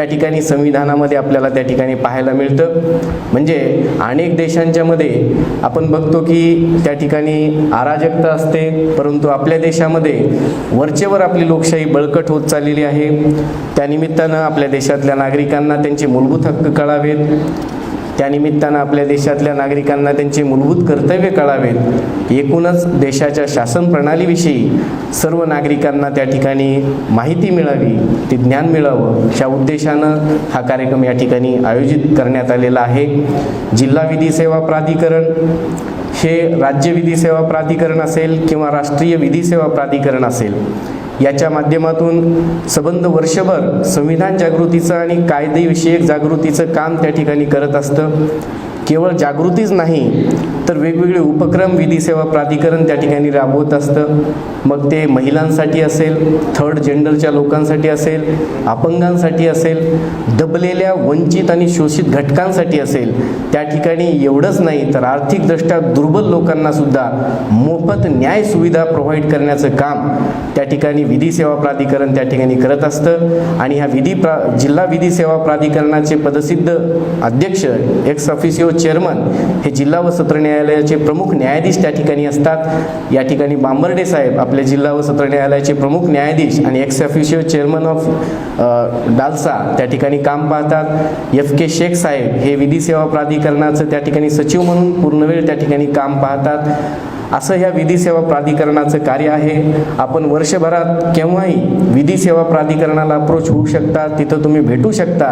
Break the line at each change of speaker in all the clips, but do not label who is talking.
त्या ठिकाणी संविधानामध्ये आपल्याला त्या ठिकाणी पाहायला मिळतं. म्हणजे अनेक देशांच्यामध्ये आपण बघतो की त्या ठिकाणी अराजकता असते, परंतु आपल्या देशामध्ये वरचेवर आपली लोकशाही बळकट होत चाललेली आहे. त्यानिमित्तानं आपल्या देशातल्या नागरिकांना त्यांचे मूलभूत हक्क कळावेत, त्यानिमित्तानं आपल्या देशातल्या नागरिकांना त्यांचे मूलभूत कर्तव्य कळावेत, एकूणच देशाच्या शासन प्रणालीविषयी सर्व नागरिकांना त्या ठिकाणी माहिती मिळावी, ते ज्ञान मिळावं, अशा उद्देशानं हा कार्यक्रम या ठिकाणी आयोजित करण्यात आलेला आहे. जिल्हा विधी सेवा प्राधिकरण हे राज्य विधी सेवा प्राधिकरण असेल किंवा राष्ट्रीय विधी सेवा प्राधिकरण असेल, याच्या माध्यमातून सबंध वर्षभर संविधान जागृतीचं आणि कायदेविषयक जागृतीचं काम त्या ठिकाणी करत असतं. केवळ जागृतीच नाही तर वेगवेगळे उपक्रम विधी सेवा प्राधिकरण त्या ठिकाणी राबवत असतं. मग ते महिलांसाठी असेल, थर्ड जेंडरच्या लोकांसाठी असेल, अपंगांसाठी असेल, दबलेल्या वंचित आणि शोषित घटकांसाठी असेल. त्या ठिकाणी एवढंच नाही तर आर्थिकदृष्ट्या दुर्बल लोकांना सुद्धा मोफत न्याय सुविधा प्रोव्हाइड करण्याचं काम त्या ठिकाणी विधी सेवा प्राधिकरण त्या ठिकाणी करत असतं. आणि ह्या जिल्हा विधी सेवा प्राधिकरणाचे पदसिद्ध अध्यक्ष एक्स ऑफिसिओ चेअरमन हे जिल्हा व सत्र न्यायालयाचे प्रमुख न्यायाधीश त्या ठिकाणी असतात. या ठिकाणी बांबर्डे साहेब आपल्या जिल्हा व सत्र न्यायालयाचे प्रमुख न्यायाधीश आणि ex officio chairman of DALSA त्या ठिकाणी काम पाहतात. FK शेख साहेब हे विधी सेवा प्राधिकरणाचं त्या ठिकाणी सचिव म्हणून पूर्णवेळ त्या ठिकाणी काम पाहतात. असं ह्या विधी सेवा प्राधिकरणाचं कार्य आहे. आपण वर्षभरात केव्हाही विधी सेवा प्राधिकरणाला अप्रोच होऊ शकता, तिथं तुम्ही भेटू शकता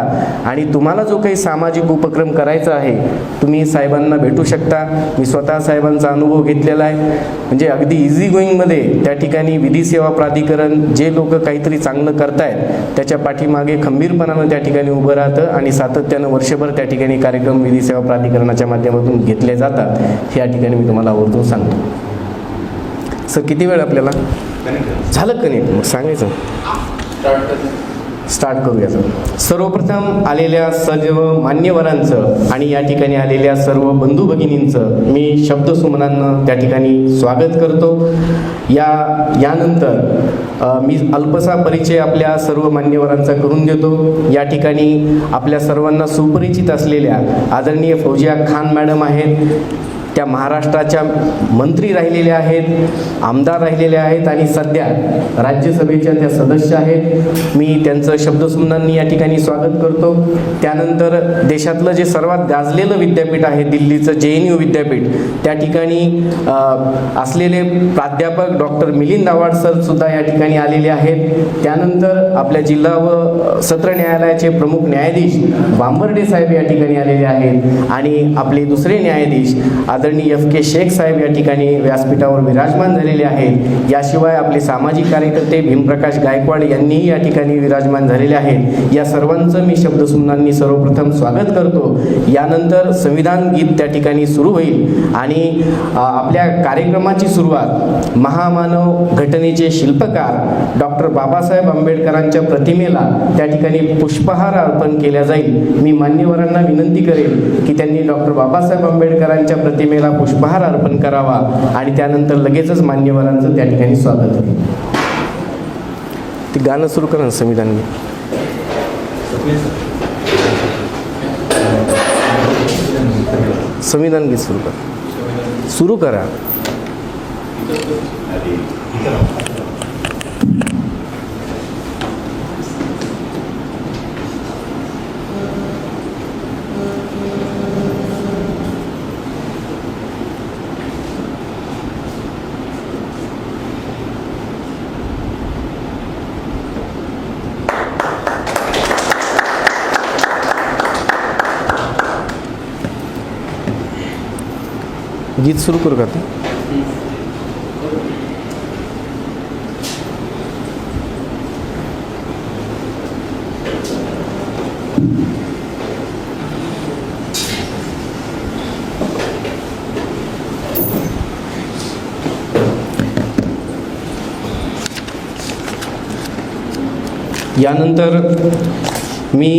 आणि तुम्हाला जो काही सामाजिक उपक्रम करायचा आहे तुम्ही साहेबांना भेटू शकता. मी स्वतः साहेबांचा अनुभव घेतलेला आहे. म्हणजे अगदी इझी गोईंगमध्ये त्या ठिकाणी विधी सेवा प्राधिकरण जे लोक काहीतरी चांगलं करतायत त्याच्या पाठीमागे खंबीरपणानं त्या ठिकाणी उभं राहतं आणि सातत्यानं वर्षभर त्या ठिकाणी कार्यक्रम विधी सेवा प्राधिकरणाच्या माध्यमातून घेतले जातात. हे या ठिकाणी मी तुम्हाला आवर्जून सांगतो. सर किती वेळ आपल्याला झालं का नाही मग सांगायचं, स्टार्ट करूया. सर्वप्रथम आलेल्या सर्व मान्यवरांचं आणि या ठिकाणी आलेल्या सर्व बंधू भगिनींचं मी शब्दसुमनांना त्या ठिकाणी स्वागत करतो. यानंतर मी अल्पसा परिचय आपल्या सर्व मान्यवरांचा करून देतो. या ठिकाणी आपल्या सर्वांना सुपरिचित असलेल्या आदरणीय फौजिया खान मॅडम आहेत. त्या महाराष्ट्राच्या मंत्री राहिलेल्या आहेत, आमदार राहिलेल्या आहेत आणि सध्या राज्यसभेच्या त्या सदस्य आहेत. मी त्यांचं शब्दसुमनांनी या ठिकाणी स्वागत करतो. त्यानंतर देशातलं जे सर्वात गाजलेलं विद्यापीठ आहे दिल्लीचं JNU विद्यापीठ, त्या ठिकाणी असलेले प्राध्यापक डॉक्टर मिलिंद आव्हाड सर सुद्धा या ठिकाणी आलेले आहेत. त्यानंतर आपल्या जिल्हा व सत्र न्यायालयाचे प्रमुख न्यायाधीश बांबर्डे साहेब या ठिकाणी आलेले आहेत आणि आपले दुसरे न्यायाधीश आदरणीय FK शेख साहेब या ठिकाणी व्यासपीठावर विराजमान झालेले आहेत. याशिवाय आपले सामाजिक कार्यकर्ते भीमप्रकाश गायकवाड यांनीही या ठिकाणी विराजमान झालेले आहेत. या सर्वांचं मी शब्दसुमनांनी सर्वप्रथम स्वागत करतो. यानंतर संविधान गीत त्या ठिकाणी सुरू होईल आणि आपल्या कार्यक्रमाची सुरुवात महामानव घटनेचे शिल्पकार डॉक्टर बाबासाहेब आंबेडकरांच्या प्रतिमेला त्या ठिकाणी पुष्पहार अर्पण केला जाईल. मी मान्यवरांना विनंती करेन की त्यांनी डॉक्टर बाबासाहेब आंबेडकरांच्या प्रतिमेला पुष्पहार अर्पण करावा आणि त्यानंतर लगेचच मान्यवरांचं त्या ठिकाणी स्वागत होईल. ते गाणं सुरू करा ना, संविधान गीत. संविधान गीत सुरू करा. गीत सुरू करू का? यानंतर मी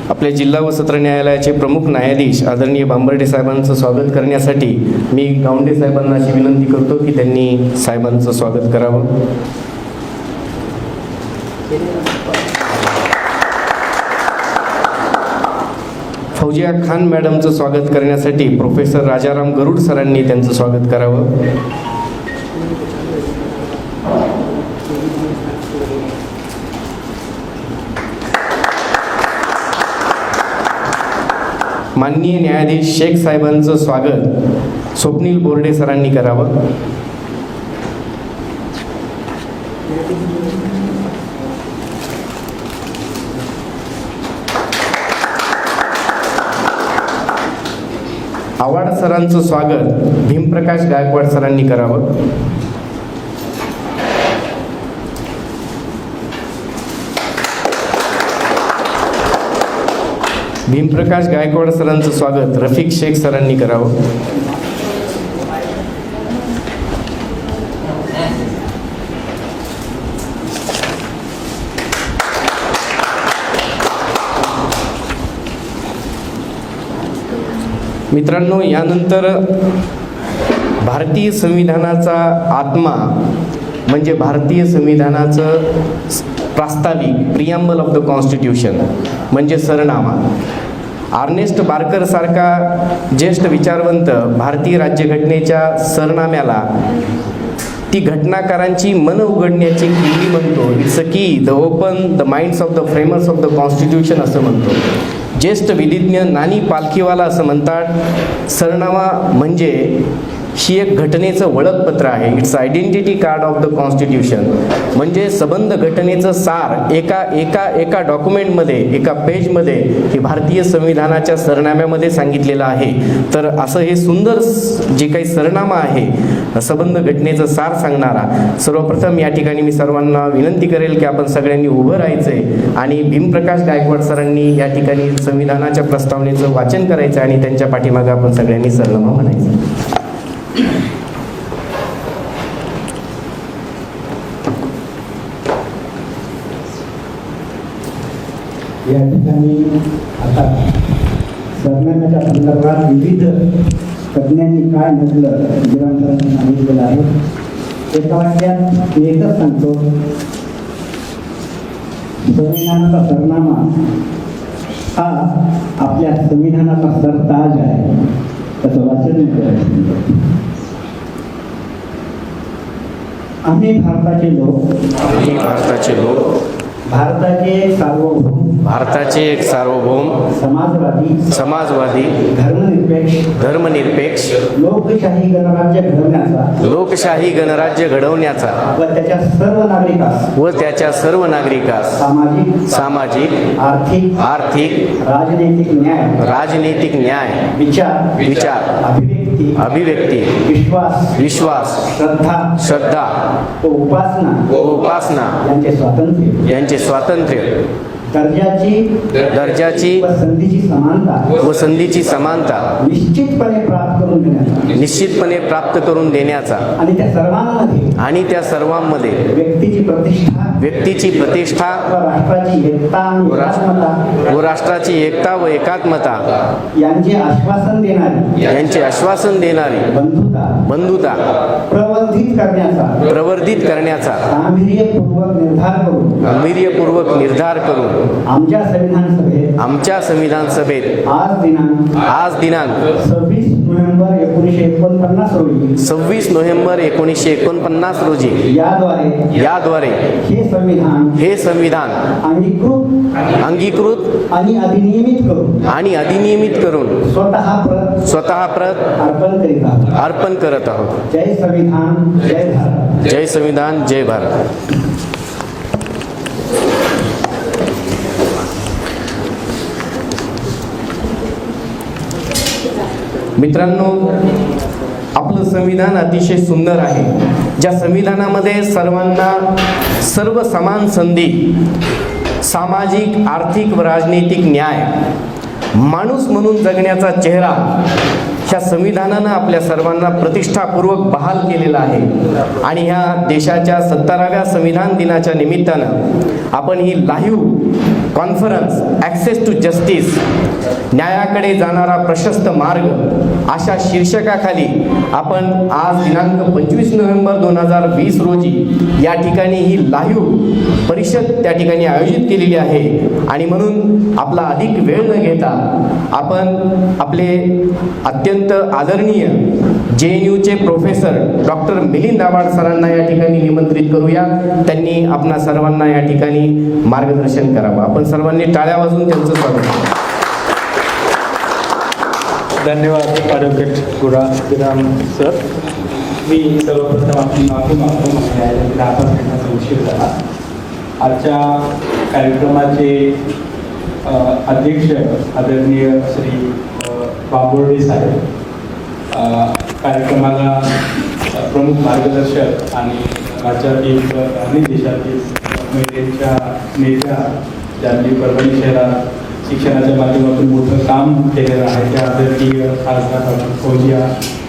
आपल्या जिल्हा व सत्र न्यायालयाचे प्रमुख न्यायाधीश आदरणीय बांबर्डे साहेबांचं स्वागत करण्यासाठी मी गावंडे साहेबांना अशी विनंती करतो की त्यांनी साहेबांचं स्वागत करावं. फौजिया खान मॅडमचं स्वागत करण्यासाठी प्रोफेसर राजाराम गरुड सरांनी त्यांचं स्वागत करावं. माननीय न्यायाधीश शेख साहेबांचं स्वागत स्वप्नील बोर्डे सरांनी करावं. आव्हाड सरांचं स्वागत भीमप्रकाश गायकवाड सरांनी करावं. भीमप्रकाश गायकवाड सरांचं स्वागत रफिक शेख सरांनी करावं. मित्रांनो, यानंतर भारतीय संविधानाचा आत्मा म्हणजे भारतीय संविधानाचं प्रास्ताविक प्रिॲम्बल ऑफ द कॉन्स्टिट्यूशन म्हणजे सरनामा. अर्नेस्ट बार्कर सारखा ज्येष्ठ विचारवंत भारतीय राज्यघटनेच्या सरनाम्याला ती घटनाकारांची मन उघडण्याची किल्ली म्हणतो. इट्स अ की the open the minds of the framers of the constitution असं म्हणतो. ज्येष्ठ विधिज्ञ नानी पालखीवाला असं म्हणतात, सरनामा म्हणजे ही एक घटनेचं ओळखपत्र आहे. It's identity card of the constitution. म्हणजे संबंध घटनेचं सार एका डॉक्युमेंटमध्ये, एका पेजमध्ये हे भारतीय संविधानाच्या सरनाम्यामध्ये सांगितलेलं आहे. तर असं हे सुंदर जे काही सरनामा आहे संबंध घटनेचं सार सांगणारा. सर्वप्रथम या ठिकाणी मी सर्वांना विनंती करेल की आपण सगळ्यांनी उभं राहायचंय आणि भीमप्रकाश गायकवाड सरांनी या ठिकाणी संविधानाच्या प्रस्तावनेचं वाचन करायचं आणि त्यांच्या पाठीमागे आपण सगळ्यांनी सरनामा म्हणायचं.
या ठिकाणी आता सरनाम्याच्या संदर्भात विविध तज्ज्ञांनी काय म्हटलं विरांतरांनी सांगितलेलं आहे. एका वाक्यात एकच सांगतो, संविधानाचा सरनामा हा आपल्या संविधानाचा सरताज आहे. त्याचं वाचन करायचं. आम्ही भारताचे लोक भारताचे एक सार्वभौम समाजवादी धर्मनिरपेक्ष लोकशाही गणराज्य घडवण्याचा व त्याच्या सर्व नागरिकास सामाजिक आर्थिक राजनैतिक न्याय विचार अभिव्यक्ती विश्वास श्रद्धा व उपासना यांचे स्वातंत्र्य दर्जाची व संधीची समानता निश्चितपणे प्राप्त करून देण्याचा आणि त्या सर्वांमध्ये व्यक्तीची प्रतिष्ठा व राष्ट्राची एकता व एकात्मता यांचे आश्वासन देणारी बंधुता प्रवर्धित करण्याचा गांभीर्यपूर्वक निर्धार करून आमच्या संविधान सभेत आज दिनांक 26 नोव्हेंबर 1949 रोजी याद्वारे हे संविधान अंगीकृत आणि अधिनियमित करून स्वतः प्रत अर्पण करत आहोत. जय संविधान, जय भारत. मित्रांनो, आपलं संविधान अतिशय सुंदर आहे. ज्या संविधानामध्ये सर्वांना सर्व समान संधी, सामाजिक आर्थिक व राजनैतिक न्याय, माणूस म्हणून जगण्याचा चेहरा ह्या संविधानानं आपल्या सर्वांना प्रतिष्ठापूर्वक बहाल केलेलं आहे आणि ह्या देशाच्या 17व्या संविधान दिनाच्या निमित्तानं आपण ही live conference access to justice, न्यायाकडे जाणारा प्रशस्त मार्ग अशा शीर्षकाखाली आपण आज दिनांक 25 नोव्हेंबर 2020 रोजी या ठिकाणी ही लाईव्ह परिषद त्या ठिकाणी आयोजित केलेली आहे. आणि म्हणून आपला अधिक वेळ न घेता आपण आपले अत्यंत आदरणीय JNUचे प्रोफेसर डॉक्टर मिलिंद आव्हाड सरांना या ठिकाणी निमंत्रित करूया. त्यांनी आपणा सर्वांना या ठिकाणी मार्गदर्शन करावं. आपण सर्वांनी टाळ्या वाजवून त्यांचं स्वागत करू.
धन्यवाद ॲडव्होकेट गुराम सर. मी सर्वप्रथम आपली माफी मागतो, आपण उशीर झाला. आजच्या कार्यक्रमाचे अध्यक्ष आदरणीय श्री बांबोर्डे साहेब, कार्यक्रमाला प्रमुख मार्गदर्शक आणि राज्यातील आणि देशातील महिलांच्या नेत्या ज्यांनी परभणी शहरात शिक्षणाच्या माध्यमातून मोठं काम केलेलं आहे त्या आदरणीय खासदार फौजिया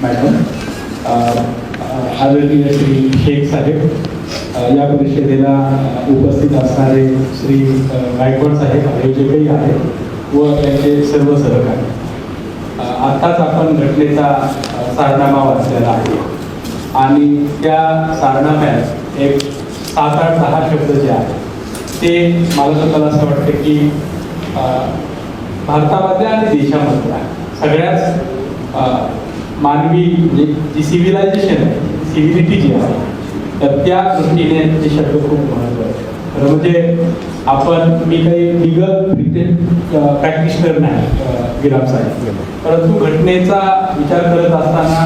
मॅडम, आदरणीय श्री शेख साहेब, या परिषदेला उपस्थित असणारे श्री गायकवाड साहेब आयोजकही आहेत व त्यांचे सर्व सहकारी. आत्ताच आपण घटनेचा सारनामा वाचलेला आहे आणि त्या सारनाम्यात एक 7-8-10 शब्द जे आहेत ते मला स्वतःला असं वाटतं की भारतामधल्या आणि देशामधल्या सगळ्याच मानवी म्हणजे जी सिव्हिलायझेशन आहे, सिव्हिलिटी जी आहे, तर त्या दृष्टीने ते शब्द खूप महत्त्वाचे आहे. खरं म्हणजे मी काही लिगल प्रॅक्टिशनर नाही गिराम साहेब, परंतु घटनेचा विचार करत असताना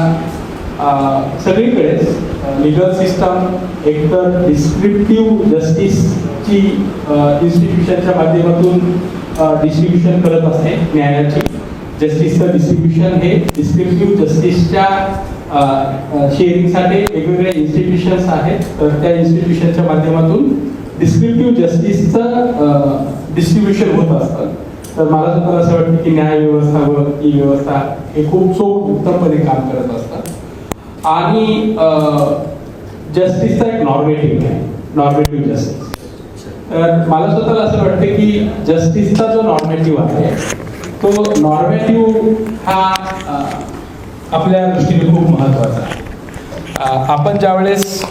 सगळीकडेच लिगल सिस्टम एकतर डिस्क्रिप्टिव्ह जस्टिसची इन्स्टिट्यूशनच्या माध्यमातून डिस्ट्रीब्युशन करत असते न्यायाची. जस्टिसचं डिस्ट्रीब्युशन हे डिस्क्रिप्टिव्ह जस्टिसच्या शेअरिंगसाठी वेगवेगळे इन्स्टिट्यूशन्स आहेत, तर त्या इन्स्टिट्यूशनच्या माध्यमातून डिस्क्रिप्टिव्ह जस्टिसचं डिस्ट्रीब्युशन होत असतं. तर मला सुद्धा असं वाटतं की न्याय व्यवस्था व ही व्यवस्था हे खूप उत्तमपणे काम करत असतात. आणि जस्टिसचा एक नॉर्मेटिव्ह आहे, नॉर्मेटिव्ह जस्टिस. तर मला स्वतःला असं वाटतं की जस्टिसचा जो नॉर्मेटिव्ह आहे तो नॉर्मेटिव्ह हा आपल्या दृष्टीने खूप महत्त्वाचा आहे. आपण ज्यावेळेस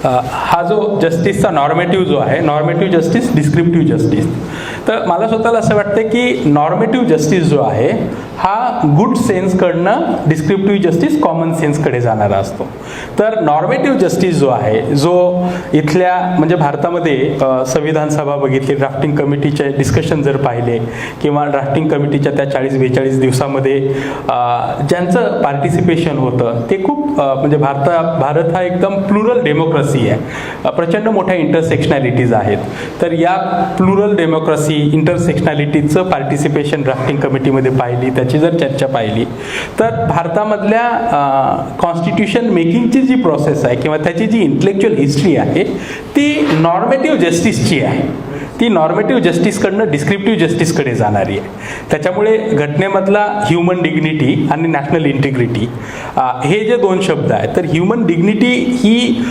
हा जो जस्टिसचा नॉर्मेटिव्ह जो आहे, नॉर्मेटिव्ह जस्टिस, डिस्क्रिप्टिव्ह जस्टिस, तर मला स्वतःला असं वाटतं की नॉर्मेटिव्ह जस्टिस जो आहे हा गुड सेन्सकडनं डिस्क्रिप्टिव्ह जस्टिस कॉमन सेन्सकडे जाणारा असतो. तर नॉर्मेटिव्ह जस्टिस जो आहे, जो इथल्या म्हणजे भारतामध्ये संविधान सभा बघितली, ड्राफ्टिंग कमिटीचे डिस्कशन जर पाहिले किंवा ड्राफ्टिंग कमिटीच्या त्या 40-42 दिवसामध्ये ज्यांचं पार्टिसिपेशन होतं ते खूप म्हणजे भारत हा एकदम प्लुरल डेमोक्रेसी आहे, प्रचंड मोठ्या इंटरसेक्शनॅलिटीज आहेत. तर या प्लुरल डेमोक्रेसी, इंटरसेक्शनॅलिटीजचं पार्टिसिपेशन ड्राफ्टिंग कमिटीमध्ये पाहिली, त्याची जर चर्चा पाहिली तर भारतामधल्या कॉन्स्टिट्यूशन मेकिंगची जी प्रोसेस आहे किंवा त्याची जी इंटेलेक्च्युअल हिस्ट्री आहे ती नॉर्मेटिव्ह जस्टिसची आहे. ती नॉर्मेटिव्ह जस्टिसकडनं डिस्क्रिप्टिव्ह जस्टिसकडे जाणारी आहे. त्याच्यामुळे घटनेमधला ह्युमन डिग्निटी आणि नॅशनल इंटिग्रिटी हे जे 2 शब्द आहेत, तर ह्युमन डिग्निटी ही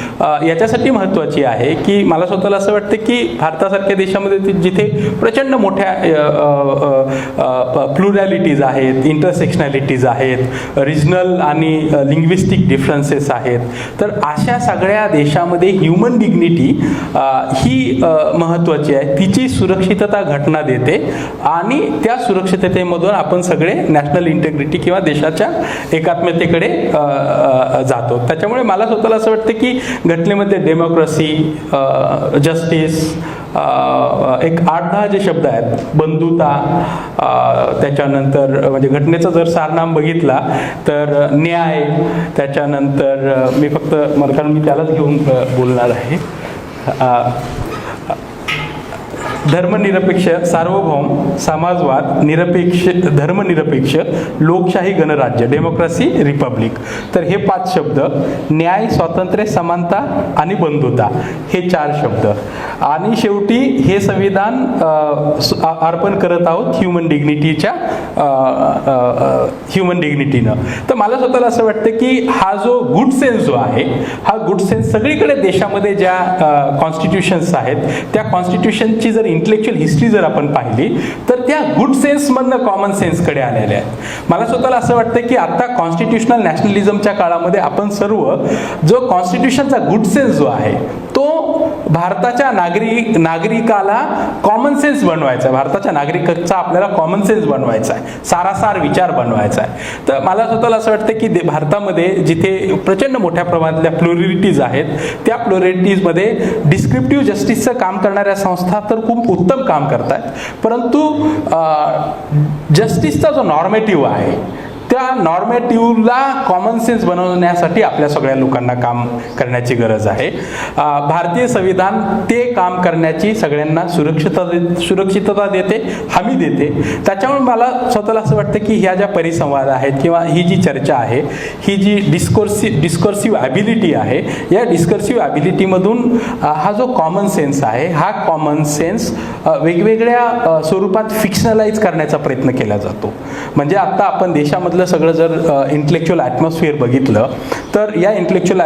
याच्यासाठी महत्त्वाची आहे की मला स्वतःला असं वाटतं की भारतासारख्या देशामध्ये जिथे प्रचंड मोठ्या प्लुरॅलिटीज आहेत, इंटरसेक्शनॅलिटीज आहेत, रिजनल आणि लिंग्विस्टिक डिफरन्सेस आहेत, तर अशा सगळ्या देशामध्ये ह्युमन डिग्निटी ही महत्त्वाची आहे. तिची सुरक्षितता घटना देते आणि त्या सुरक्षिततेमधून आपण सगळे नॅशनल इंटिग्रिटी किंवा देशाच्या एकात्मतेकडे जातो. त्याच्यामुळे मला स्वतःला असं वाटतं की घटनेमध्ये डेमोक्रेसी, जस्टिस, एक 8-10 जे शब्द आहेत, बंधुता, त्याच्यानंतर म्हणजे घटनेचा जर सारनाम बघितला तर न्याय, त्याच्यानंतर मी फक्त कारण मी त्यालाच घेऊन बोलणार आहे. धर्मनिरपेक्ष, सार्वभौम, समाजवाद, निरपेक्ष, धर्मनिरपेक्ष, लोकशाही, गणराज्य, डेमोक्रेसी, रिपब्लिक. तर हे 5 शब्द, न्याय, स्वातंत्र्य, समानता आणि बंधुता हे 4 शब्द. आणि शेवटी हे संविधान अर्पण करत आहोत ह्युमन डिग्निटीच्या ह्युमन डिग्निटीनं. तर मला स्वतःला असं वाटतं की हा जो गुड सेन्स जो आहे, हा गुड सेन्स सगळीकडे देशामध्ये ज्या कॉन्स्टिट्यूशन्स आहेत त्या कॉन्स्टिट्यूशनची जर इंटेलेक्च्युअल हिस्ट्री जर आपण पाहिली तर त्या गुड सेन्समधनं कॉमन सेन्सकडे आलेल्या आहेत. मला स्वतःला असं वाटतं की आता कॉन्स्टिट्यूशनल नॅशनलिझमच्या काळामध्ये आपण सर्व जो कॉन्स्टिट्यूशनचा गुड सेन्स जो आहे तो भारताच्या नागरिकाला कॉमन सेन्स बनवायचा आहे, भारताच्या नागरिकाचा आपल्याला कॉमन सेन्स बनवायचा आहे, सारासार विचार बनवायचा आहे. तर मला स्वतःला असं वाटतं की भारतामध्ये जिथे प्रचंड मोठ्या प्रमाणातल्या प्लुरॅलिटीज आहेत त्या प्लुरॅलिटीजमध्ये डिस्क्रिप्टिव्ह जस्टिसचं काम करणाऱ्या संस्था तर खूप उत्तम काम करतात, परंतु जस्टिसचा जो नॉर्मेटिव्ह आहे त्या नॉर्मेटिव्हला कॉमन सेन्स बनवण्यासाठी आपल्या सगळ्या लोकांना काम करण्याची गरज आहे. भारतीय संविधान ते काम करण्याची सगळ्यांना सुरक्षितता देते, हमी देते. त्याच्यामुळे मला स्वतःला असं वाटतं की ह्या ज्या परिसंवाद आहेत किंवा ही जी चर्चा आहे, ही जी डिस्कोर्सिव्ह ॲबिलिटी आहे, या डिस्कर्सिव्ह ॲबिलिटीमधून हा जो कॉमन सेन्स आहे, हा कॉमन सेन्स वेगवेगळ्या स्वरूपात फिक्शनलाइज करण्याचा प्रयत्न केला जातो. म्हणजे आता आपण देशामधलं सगळं जर इंटेलेक्च्युअल ॲटमॉस्फिअर बघितलं तर या इंटेलेक्च्युअल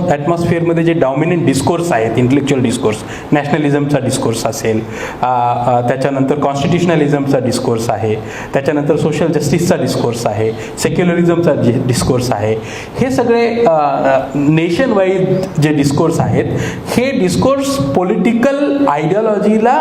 ॲटमॉस्फिअरमध्ये जे डॉमिनंट डिस्कोर्स आहेत, इंटेलेक्च्युअल डिस्कोर्स, नॅशनलिझमचा डिस्कोर्स असेल, त्याच्यानंतर कॉन्स्टिट्युशनलिझमचा डिस्कोर्स आहे, त्याच्यानंतर सोशल जस्टिसचा डिस्कोर्स आहे, सेक्युलरिझमचा डिस्कोर्स आहे, हे सगळे नेशन वाईज जे डिस्कोर्स आहेत हे डिस्कोर्स पॉलिटिकल आयडिओलॉजीला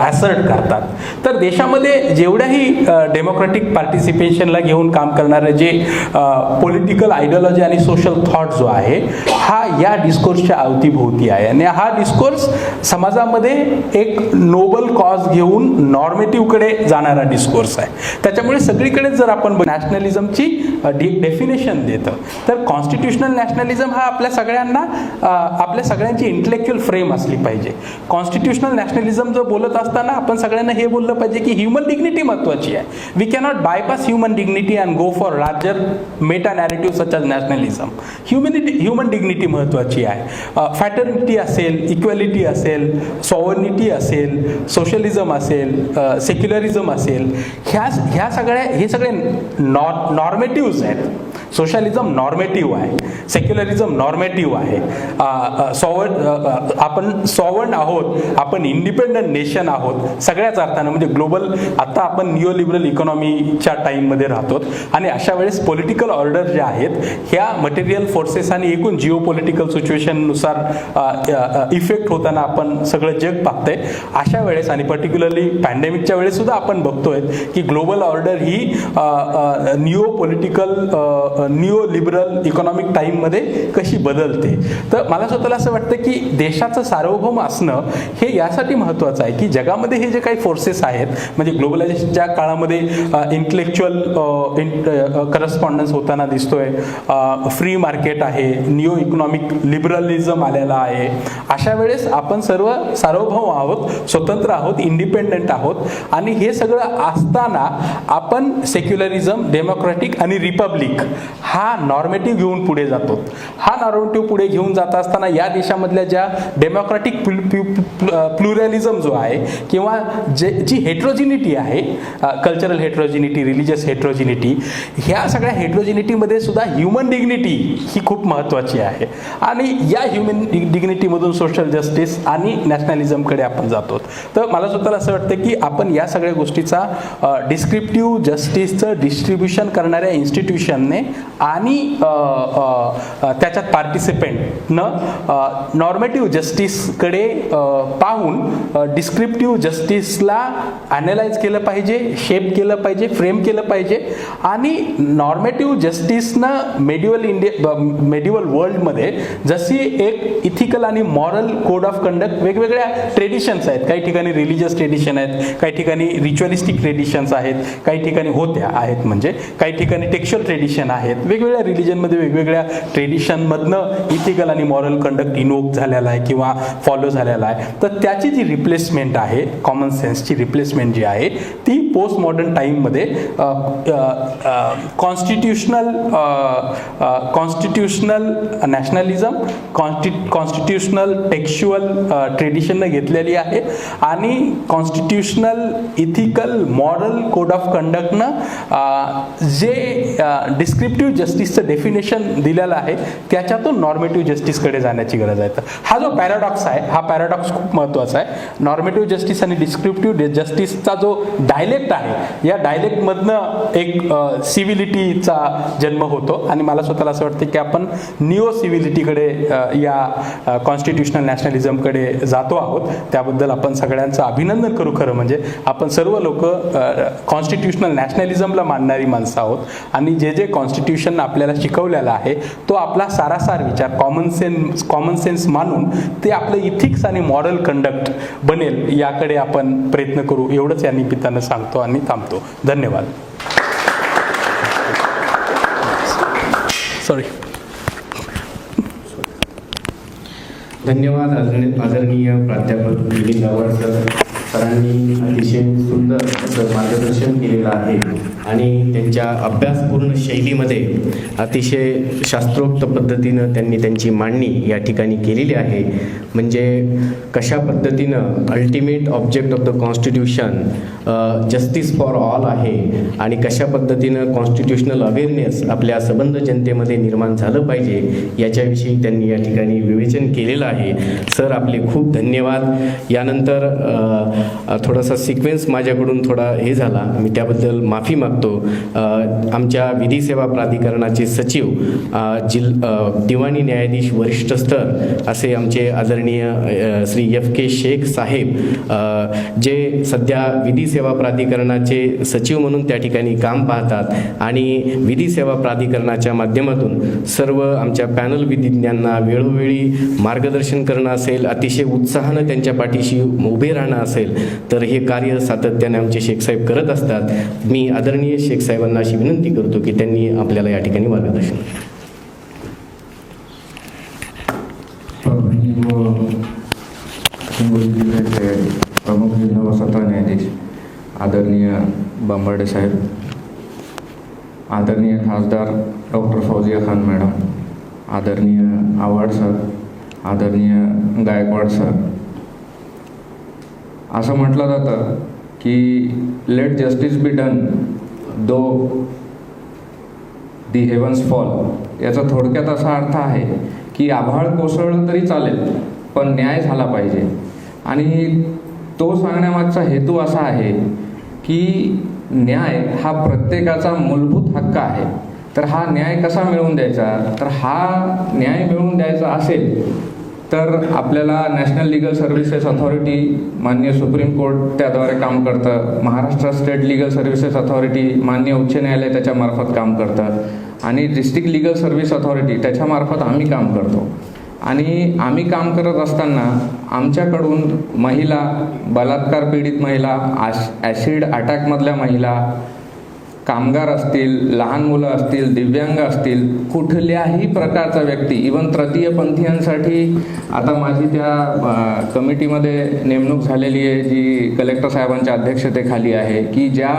ॲसर्ट करतात. तर देशामध्ये जेवढ्याही डेमोक्रॅटिक पार्टिसिपेशनला घेऊन काम करणारे जे पॉलिटिकल आयडिओलॉजी आणि सोशल थॉट जो आहे हा या डिस्कोर्सच्या अवतीभोवती आहे. आणि हा डिस्कोर्स समाजामध्ये एक नोबल कॉज घेऊन नॉर्मेटिव्हकडे जाणारा डिस्कोर्स आहे. त्याच्यामुळे सगळीकडे जर आपण नॅशनलिझमची डेफिनेशन देतं तर कॉन्स्टिट्युशनल नॅशनलिझम हा आपल्या सगळ्यांची इंटेलेक्च्युअल फ्रेम असली पाहिजे. कॉन्स्टिट्युशनल नॅशनलिझम जो बोलत असताना आपण सगळ्यांना हे बोललं पाहिजे की ह्युमन डिग्निटी महत्त्वाची आहे. We cannot bypass human dignity and go for larger meta narrative such as nationalism. Human dignity महत्त्वाची आहे. फॅटर्निटी असेल, इक्वॅलिटी असेल, सॉव्हर्निटी असेल, सोशलिझम असेल, सेक्युलरिझम असेल, हे सगळे नॉर्मेटिव्हज आहेत. सोशलिझम नॉर्मेटिव्ह आहे, सेक्युलरिझम नॉर्मेटिव्ह आहे, आपण सॉव्हर्न आहोत, आपण इंडिपेंडंट नेशन आहोत सगळ्याच अर्थानं. म्हणजे ग्लोबल आता आपण निओ लिबरल इकॉनॉमीच्या टाईममध्ये राहतो आणि अशा वेळेस पॉलिटिकल ऑर्डर ज्या आहेत ह्या मटेरियल फोर्सेस आणि एकूण जिओ पॉलिटिकल सिच्युएशननुसार इफेक्ट होताना आपण सगळं जग पाहतंय. अशा वेळेस आणि पर्टिक्युलरली पॅन्डेमिकच्या वेळेस सुद्धा आपण बघतोय की ग्लोबल ऑर्डर ही निओ लिबरल इकॉनॉमिक टाईममध्ये कशी बदलते. तर मला स्वतःला असं वाटतं की देशाचं सार्वभौम असणं हे यासाठी महत्त्वाचं आहे की जगामध्ये हे जे काही फोर्सेस आहेत, म्हणजे ग्लोबलायझेशनच्या काळामध्ये इंटेलेक्च्युअल करस्पॉन्डन्स होताना दिसतोय, फ्री मार्केट आहे, निओ इकॉनॉमिक लिबरलिझम आलेला आहे. अशा वेळेस आपण सर्व सार्वभौम आहोत, स्वतंत्र आहोत, इंडिपेंडंट आहोत आणि हे सगळं असताना आपण सेक्युलरिझम, डेमोक्रॅटिक आणि रिपब्लिक हा नॉर्मेटिव्ह घेऊन पुढे जातो. हा नॉर्मेटिव्ह पुढे घेऊन जात असताना या देशामधल्या ज्या डेमोक्रॅटिक प्लुरॅलिझम जो आहे किंवा जी हेट्रोजिनिटी आहे, कल्चरल हेट्रोजिनिटी, रिलिजियस हेट्रोजिनिटी, ह्या सगळ्या हेट्रोजिनिटीमध्ये सुद्धा ह्युमन डिग्निटी ही खूप महत्त्वाची आहे. आणि या ह्युमन डिग्निटीमधून सोशल जस्टिस आणि नॅशनलिझमकडे आपण जातो. तर मला स्वतःला असं वाटतं की आपण या सगळ्या गोष्टीचा डिस्क्रिप्टिव्ह जस्टिसचं डिस्ट्रीब्युशन करणाऱ्या इन्स्टिट्यूशनने आणि त्याच्यात पार्टिसिपेंटनं नॉर्मेटिव्ह जस्टिसकडे पाहून डिस्क्रिप्टिव्ह जस्टिसला ॲनालाइज केलं पाहिजे, शेप केलं पाहिजे, फ्रेम केलं पाहिजे. आणि नॉर्मेटिव्ह जस्टिसनं मेडिवल मेडिवल वर्ल्डमध्ये जशी एक इथिकल आणि मॉरल कोड ऑफ कंडक्ट वेगवेगळ्या ट्रेडिशन्स आहेत, काही ठिकाणी रिलिजियस ट्रेडिशन आहेत, काही ठिकाणी रिच्युअलिस्टिक ट्रेडिशन्स आहेत, काही ठिकाणी होत्या आहेत, म्हणजे काही ठिकाणी टेक्स्चुअल ट्रेडिशन आहेत. वेगवेगळ्या रिलिजनमध्ये वेगवेगळ्या ट्रेडिशनमधनं इथिकल आणि मॉरल कंडक्ट इनोक झालेला आहे किंवा फॉलो झालेला आहे. तर त्याची जी रिप्लेसमेंट आहे, कॉमन सेन्सची रिप्लेसमेंट जी आहे ती पोस्ट मॉडर्न टाईममध्ये कॉन्स्टिट्यूशनल नॅशनलिझम, कॉन्स्टिट्यूशनल टेक्स्चुअल ट्रेडिशननं घेतलेली आहे आणि constitutional ethical moral code of कंडक्टनं जे डिस्क्रिप्टिव्ह जस्टिसचं डेफिनेशन दिलेलं आहे त्याच्यातून नॉर्मेटिव्ह जस्टिसकडे जाण्याची गरज आहे. तर हा जो पॅराडॉक्स आहे, हा पॅराडॉक्स खूप महत्त्वाचा आहे. नॉर्मेटिव्ह जस्टिस आणि डिस्क्रिप्टिव्ह जस्टिसचा जो डायलेक्ट आहे, या डायलेक्टमधनं एक सिव्हिलिटीचा जन्म होतो आणि मला स्वतःला असं वाटतं की आपण निओ सिव्हिलिटीकडे या कॉन्स्टिट्यूशनल नॅशनलिझमकडे जातो आहोत. त्याबद्दल आपण सगळ्यांचं अभिनंदन करू. खरं म्हणजे आपण सर्व लोक कॉन्स्टिट्यूशनल नॅशनलिझमला मानणारी माणसं आहोत आणि जे जे कॉन्स्टिट्यूशन आपल्याला शिकवलेला आहे तो आपला सारासार विचार कॉमन सेन्स मानून ते आपलं इथिक्स आणि मॉरल कंडक्ट बनेल याकडे आपण प्रयत्न करू. एवढंच या निमित्तानं सांगतो आणि थांबतो. धन्यवाद. सॉरी.
धन्यवाद आदरणीय प्राध्यापक मिलिंद आव्हाड सरांनी अतिशय सुंदर असं मार्गदर्शन केलेलं आहे आणि त्यांच्या अभ्यासपूर्ण शैलीमध्ये अतिशय शास्त्रोक्त पद्धतीनं त्यांनी त्यांची मांडणी या ठिकाणी केलेली आहे. म्हणजे कशा पद्धतीनं ultimate object of the constitution justice for all आहे आणि कशा पद्धतीनं कॉन्स्टिट्यूशनल अवेअरनेस आपल्या सबंध जनतेमध्ये निर्माण झालं पाहिजे याच्याविषयी त्यांनी या ठिकाणी विवेचन केलेलं आहे. सर आपले खूप धन्यवाद. यानंतर थोडासा सिक्वेन्स माझ्याकडून थोडा हे झाला, मी त्याबद्दल माफी मागतो. आमच्या विधी सेवा प्राधिकरणाचे सचिव दिवाणी न्यायाधीश वरिष्ठ स्तर असे आमचे आदरणीय श्री FK शेख साहेब, जे सध्या विधी सेवा प्राधिकरणाचे सचिव म्हणून त्या ठिकाणी काम पाहतात आणि विधी सेवा प्राधिकरणाच्या माध्यमातून सर्व आमच्या पॅनल विधिज्ञांना वेळोवेळी मार्गदर्शन करणं असेल, अतिशय उत्साहानं त्यांच्या पाठीशी उभे राहणं असेल, तर हे कार्य सातत्याने आमचे शेख साहेब करत असतात. मी आदरणीय शेख साहेबांना अशी विनंती करतो की त्यांनी आपल्याला या ठिकाणी मार्गदर्शन.
हिंगोली जिल्ह्याचे प्रमुख जिल्हा व सत्र न्यायाधीश आदरणीय बांबार्डे साहेब, आदरणीय खासदार डॉक्टर फौजिया खान मॅडम, आदरणीय आव्हाड सर, आदरणीय गायकवाड सर, असं म्हटलं जातं की let justice be done though the heavens fall. याचा थोडक्यात असा अर्थ आहे की आभाळ कोसळलं तरी चालेल पण न्याय झाला पाहिजे. आणि तो सांगण्यामागचा हेतू असा आहे की न्याय हा प्रत्येकाचा मूलभूत हक्क आहे. तर हा न्याय कसा मिळवून द्यायचा, तर हा न्याय मिळवून द्यायचा असेल तर आपल्याला नॅशनल लीगल सर्व्हिसेस अथॉरिटी माननीय सुप्रीम कोर्ट त्याद्वारे काम करतं, Maharashtra state legal services authority माननीय उच्च न्यायालय त्याच्यामार्फत काम करतं आणि डिस्ट्रिक्ट लीगल सर्व्हिस अथॉरिटी त्याच्यामार्फत आम्ही काम करतो. आणि आम्ही काम करत असताना आमच्याकडून महिला, बलात्कार पीडित महिला, ॲसिड अटॅकमधल्या महिला, कामगार असतील, लहान मुलं असतील, दिव्यांग असतील, कुठल्याही प्रकारचा व्यक्ती, इवन तृतीयपंथीयांसाठी आता माझी त्या कमिटीमध्ये नेमणूक झालेली आहे जी कलेक्टर साहेबांच्या अध्यक्षतेखाली आहे, की ज्या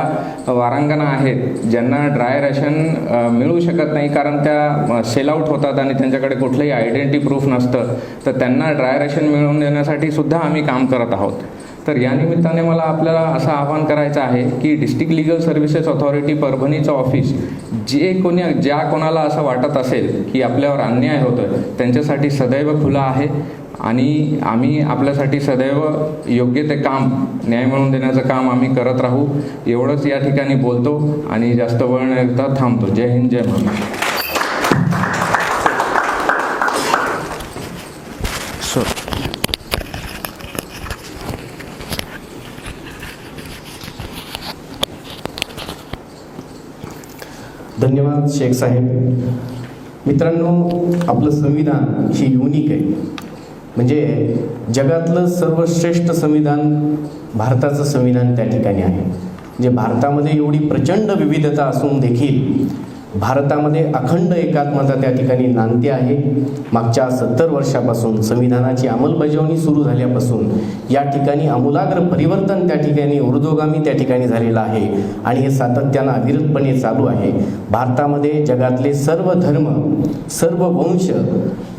वारांगना आहेत ज्यांना ड्राय रॅशन मिळू शकत नाही कारण त्या सेल आउट होतात आणि त्यांच्याकडे कुठलंही आयडेंटिटी प्रूफ नसतं, तर त्यांना ड्राय रॅशन मिळवून देण्यासाठी सुद्धा आम्ही काम करत आहोत. तर या निमित्ताने मला आपल्याला असं आवाहन करायचं आहे की डिस्ट्रिक्ट लीगल सर्व्हिसेस अथॉरिटी परभणीचं ऑफिस ज्या कोणाला असं वाटत असेल की आपल्यावर अन्याय होतं त्यांच्यासाठी सदैव खुला आहे आणि आम्ही आपल्यासाठी सदैव योग्य ते काम, न्याय मिळवून देण्याचं काम आम्ही करत राहू. एवढंच या ठिकाणी बोलतो आणि जास्त वेळ न घेता थांबतो. जय हिंद, जय महाराष्ट्र.
धन्यवाद शेख साहेब. मित्रांनो, आपलं संविधान हे युनिक आहे. म्हणजे जगातलं सर्वश्रेष्ठ संविधान भारताचं संविधान त्या ठिकाणी आहे. म्हणजे भारतामध्ये एवढी प्रचंड विविधता असून देखील भारतामध्ये अखंड एकात्मता त्या ठिकाणी नांदते आहे. मागच्या 70 वर्षापासून संविधानाची अंमलबजावणी सुरू झाल्यापासून या ठिकाणी आमूलाग्र परिवर्तन त्या ठिकाणी ऊर्ध्वगामी त्या ठिकाणी झालेलं आहे आणि हे सातत्यानं अविरतपणे चालू आहे. भारतामध्ये जगातले सर्व धर्म, सर्व वंश,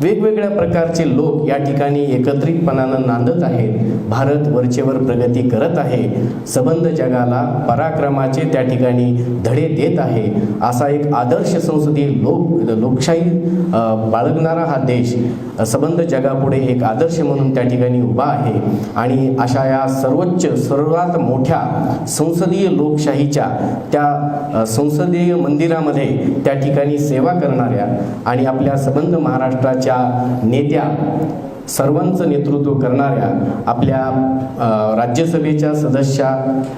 वेगवेगळ्या प्रकारचे लोक या ठिकाणी एकत्रितपणानं नांदत आहेत. भारत वरचेवर प्रगती करत आहे. सबंध जगाला पराक्रमाचे त्या ठिकाणी धडे देत आहे. असा एक आदर्श संसदीय लोकशाही बाळगणारा हा देश सबंध जगापुढे एक आदर्श म्हणून त्या ठिकाणी उभा आहे. आणि अशा या सर्वात मोठ्या संसदीय लोकशाहीच्या त्या संसदीय मंदिरामध्ये त्या ठिकाणी सेवा करणाऱ्या आणि आपल्या सबंध महाराष्ट्राच्या नेत्या, सर्वांचं नेतृत्व करणाऱ्या आपल्या राज्यसभेच्या सदस्या,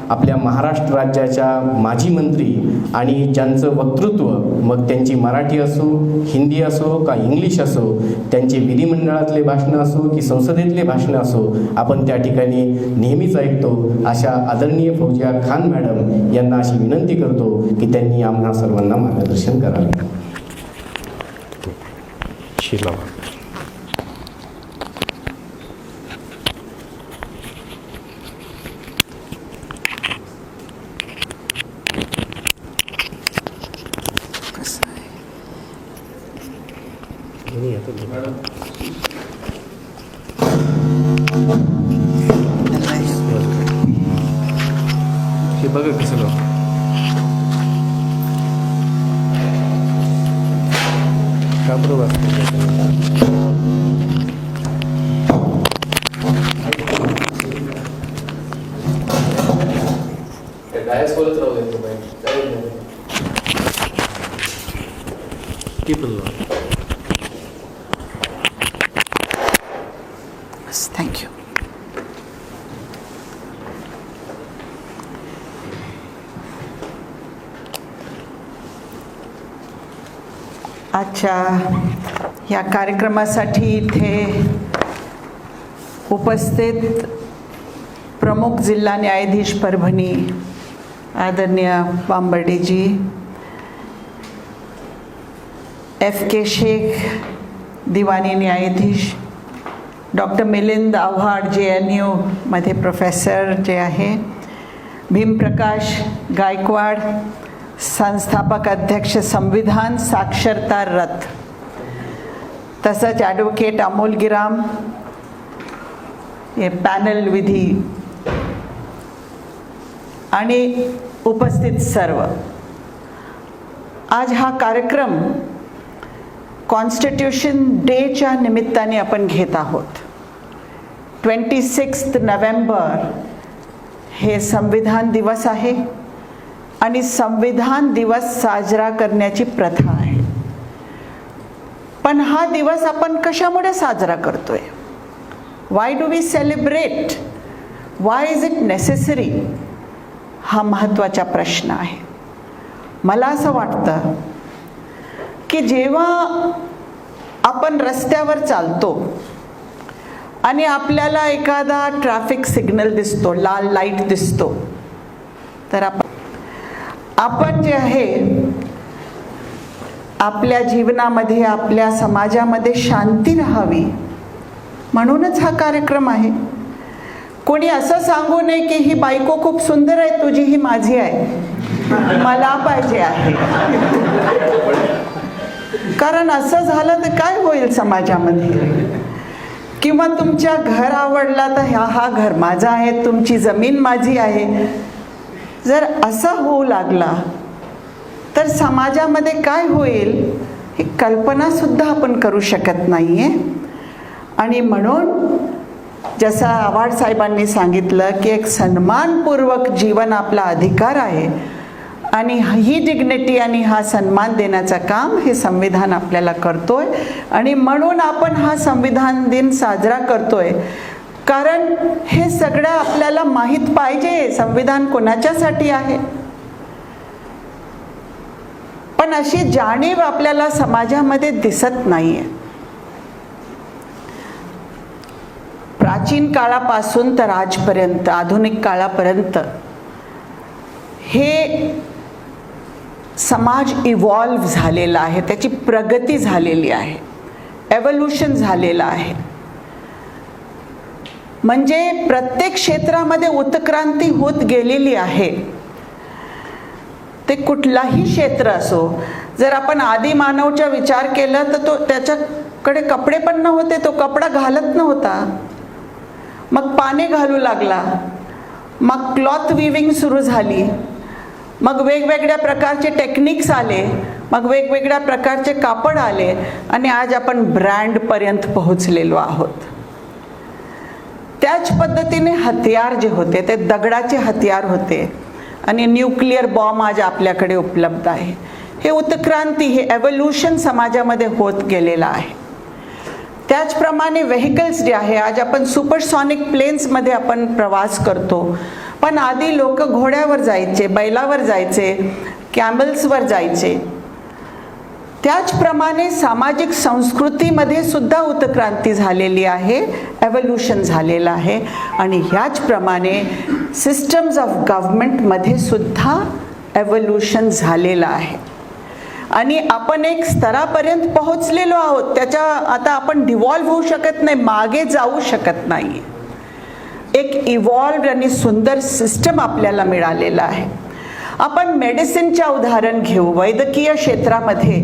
आपल्या महाराष्ट्र राज्याच्या माजी मंत्री आणि ज्यांचं वक्तृत्व, मग त्यांची मराठी असो, हिंदी असो का इंग्लिश असो, त्यांचे विधिमंडळातले भाषणं असो की संसदेतले भाषणं असो, आपण त्या ठिकाणी नेहमीच ऐकतो. अशा आदरणीय फौजिया खान मॅडम यांना अशी विनंती करतो की त्यांनी आम्हा सर्वांना मार्गदर्शन करावे.
हे बघा कसं का बरोबर डायस बोलत राहू दे.
थँक्यू. आजच्या या कार्यक्रमासाठी इथे उपस्थित प्रमुख जिल्हा न्यायाधीश परभणी आदरणीय बांबर्डेजी, FK शेख दिवाणी न्यायाधीश, डॉक्टर मिलिंद आव्हाड JNU मध्ये प्रोफेसर जे आहे, भीमप्रकाश गायकवाड संस्थापक अध्यक्ष संविधान साक्षरता रथ, तसंच ॲडव्होकेट अमोल गिराम हे पॅनल विधी आणि उपस्थित सर्व. आज हा कार्यक्रम कॉन्स्टिट्यूशन डेच्या निमित्ताने आपण घेत आहोत. 26 नोव्हेंबर हे संविधान दिवस आहे आणि संविधान दिवस साजरा करण्याची प्रथा आहे. पण हा दिवस आपण कशामुळे साजरा करतोय? Why do we celebrate? Why is it necessary? हा महत्त्वाचा प्रश्न आहे. मला असं वाटतं की जेव्हा आपण रस्त्यावर चालतो आणि आपल्याला एखादा ट्रॅफिक सिग्नल दिसतो, लाल लाईट दिसतो, तर आपण जे आहे आपल्या जीवनामध्ये, आपल्या समाजामध्ये शांती राहावी म्हणूनच हा कार्यक्रम आहे. कोणी असं सांगू नये की ही बायको खूप सुंदर आहे तुझी, ही माझी आहे, मला पाहिजे आहे. कारण असं झालं तर काय होईल समाजामध्ये? किंवा तुमच्या घर आवडला तर हा घर माझा आहे, तुमची जमीन माझी आहे. जर असं होऊ लागला तर समाजामध्ये काय होईल ही कल्पनासुद्धा आपण करू शकत नाही आहे. आणि म्हणून जसं आव्हाड साहेबांनी सांगितलं की एक सन्मानपूर्वक जीवन आपला अधिकार आहे आणि ही डिग्निटी आणि हा सन्मान देण्याचं काम हे संविधान आपल्याला करतोय. आणि म्हणून आपण हा संविधान दिन साजरा करतोय. कारण हे सगळं आपल्याला माहीत पाहिजे संविधान कोणाच्यासाठी आहे. पण पण अशी जाणीव आपल्याला समाजामध्ये दिसत नाहीये. प्राचीन काळापासून तर आजपर्यंत, आधुनिक काळापर्यंत हे समाज इव्हॉल्व झालेला आहे, त्याची प्रगती झालेली आहे, एव्होल्युशन झालेलं आहे. म्हणजे प्रत्येक क्षेत्रामध्ये उत्क्रांती होत गेलेली आहे. ते कुठलाही क्षेत्र असो. जर आपण आदी मानवचा विचार केला तर तो त्याच्याकडे कपडे पण नव्हते, तो कपडा घालत नव्हता, मग पाने घालू लागला, मग क्लॉथ विविंग सुरू झाली, मग वेगवेगळ्या प्रकारचे टेक्निक्स आले, मग वेगवेगळ्या प्रकारचे कापड आले आणि आज आपण ब्रँडपर्यंत पोहोचलेलो आहोत. त्याच पद्धतीने हत्यार जे होते ते दगडाचे हत्यार होते आणि न्यूक्लिअर बॉम्ब आज आपल्याकडे उपलब्ध आहे. हे उत्क्रांती, हे एव्होल्युशन समाजामध्ये होत गेलेलं आहे. त्याचप्रमाणे व्हेकल्स जे आहे, आज आपण सुपरसॉनिक प्लेन्समध्ये आपण प्रवास करतो, पण आधी लोक घोड्यावर जायचे, बैलावर जायचे, कॅमल्सवर जायचे. त्याचप्रमाणे सामाजिक संस्कृतीमध्ये सुद्धा उत्क्रांती झालेली आहे, एव्होल्युशन झालेलं आहे. आणि ह्याचप्रमाणे सिस्टम्स ऑफ गव्हर्नमेंटमध्ये सुद्धा एव्होल्युशन झालेलं आहे. आणि आपण एक स्तरापर्यंत पोहोचलेलो आहोत. त्याच्या आता आपण डिव्हॉल्व होऊ शकत नाही, मागे जाऊ शकत नाही. एक इव्हॉल्व्ड आणि सुंदर सिस्टम आपल्याला मिळालेलं आहे. आपण मेडिसिनच्या उदाहरण घेऊ. वैद्यकीय क्षेत्रामध्ये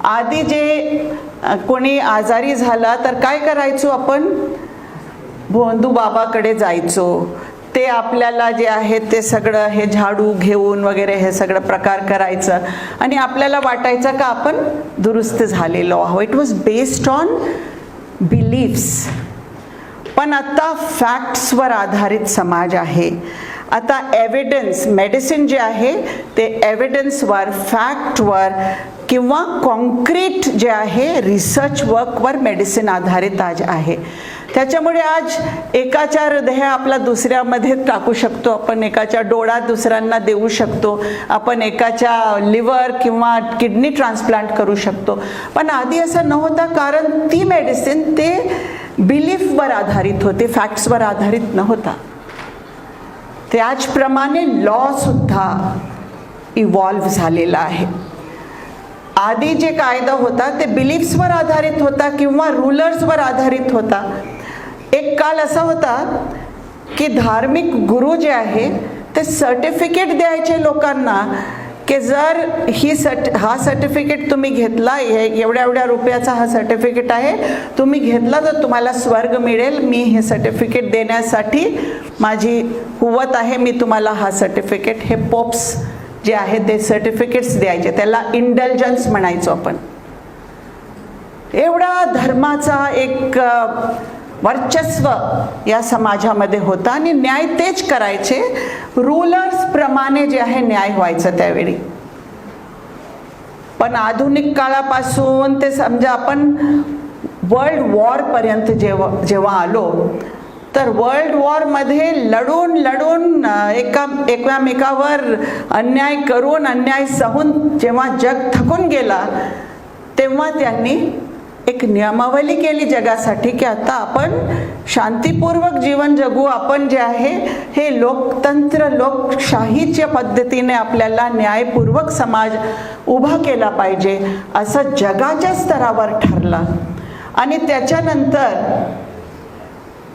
आधी जे कोणी आजारी झाला तर काय करायचो आपण? भोंदू बाबाकडे जायचो. ते आपल्याला जे आहे ते सगळं हे झाडू घेऊन वगैरे हे सगळं प्रकार करायचं आणि आपल्याला वाटायचं का आपण दुरुस्त झालेलो आहोत. It was based on beliefs. पण आता फॅक्ट्सवर आधारित समाज आहे. आता एव्हिडन्स, मेडिसिन जे आहे ते एव्हिडन्सवर, फॅक्टवर किंवा कॉन्क्रीट जे आहे रिसर्च वर्कवर मेडिसिन आधारित आज आहे. त्याच्यामुळे आज एकाच्या हृदय आपला दुसऱ्यामध्ये टाकू शकतो आपण, एकाच्या डोळा दुसऱ्यांना देऊ शकतो आपण, एकाच्या लिव्हर किंवा किडनी ट्रान्सप्लांट करू शकतो. पण आधी असं नव्हतं, कारण ती मेडिसिन ते बिलीफवर आधारित होते, फॅक्ट्सवर आधारित नव्हता. त्याचप्रमाणे लॉ सुद्धा इव्हॉल्व झालेला आहे. आधी जे कायदा होता ते बिलीफ्सवर आधारित होता किंवा रूलर्सवर आधारित होता. एक काल असा होता की धार्मिक गुरु जे आहे ते सर्टिफिकेट द्यायचे लोकांना की जर हा सर्टिफिकेट तुम्ही घेतला, एवढ्या एवढ्या रुपयाचा हा सर्टिफिकेट आहे, तुम्ही घेतला तर तुम्हाला स्वर्ग मिळेल. मी हे सर्टिफिकेट देण्यासाठी माझी कुवत आहे, मी तुम्हाला हा सर्टिफिकेट, हे पोप्स जे आहे ते सर्टिफिकेट्स द्यायचे, त्याला इंडल्जन्स म्हणायचो आपण. एवढा धर्माचा एक वर्चस्व या समाजामध्ये होता आणि न्याय तेच करायचे, रूलर्स प्रमाणे जे आहे न्याय व्हायचं त्यावेळी. पण आधुनिक काळापासून ते समजा आपण वर्ल्ड वॉर पर्यंत जेव्हा आलो तर वर्ल्ड वॉरमध्ये लढून एकमेकावर अन्याय करून, अन्याय सहून जेव्हा जग थकून गेला तेव्हा त्यांनी एक नियमावली केली जगासाठी की आता आपण शांतीपूर्वक जीवन जगू. आपण जे आहे हे लोकतंत्र, लोकशाहीच्या पद्धतीने आपल्याला न्यायपूर्वक समाज उभा केला पाहिजे असं जगाच्या स्तरावर ठरलं. आणि त्याच्यानंतर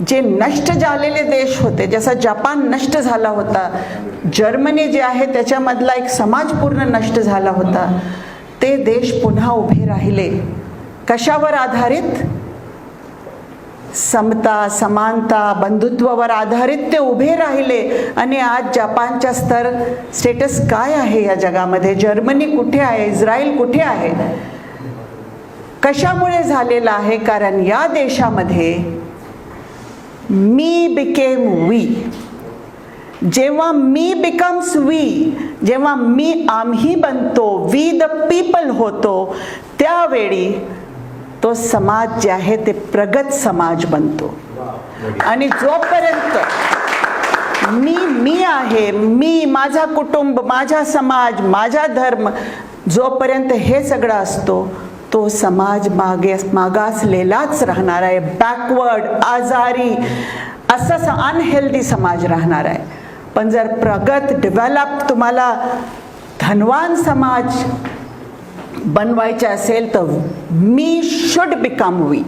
जे नष्ट झालेले देश होते, जसं जपान नष्ट झाला होता, जर्मनी जे आहे त्याच्यामधला एक समाज पूर्ण नष्ट झाला होता, ते देश पुन्हा उभे राहिले. कशावर आधारित? समता, समानता, बंधुत्वावर आधारित ते उभे राहिले. आणि आज जपानच्या स्टेटस काय आहे या जगामध्ये? जर्मनी कुठे आहे? इस्रायल कुठे आहे? कशामुळे झालेलं आहे? कारण या देशामध्ये मी बिकेम वी. जेव्हा मी बिकम्स वी, जेव्हा आम्ही बनतो, वी द पीपल होतो, त्यावेळी तो समाज जे आहे ते प्रगत समाज बनतो. आणि जोपर्यंत मी आहे, माझा कुटुंब, माझा समाज, माझा धर्म, जोपर्यंत हे सगळं असतो तो समाज मागासलेलाच राहणार आहे, बॅकवर्ड, आजारी, असा अनहेल्दी समाज राहणार आहे. पण जर प्रगत, डेव्हलप, तुम्हाला धनवान समाज बनवायचे असेल तर मी शुड बिकम वी.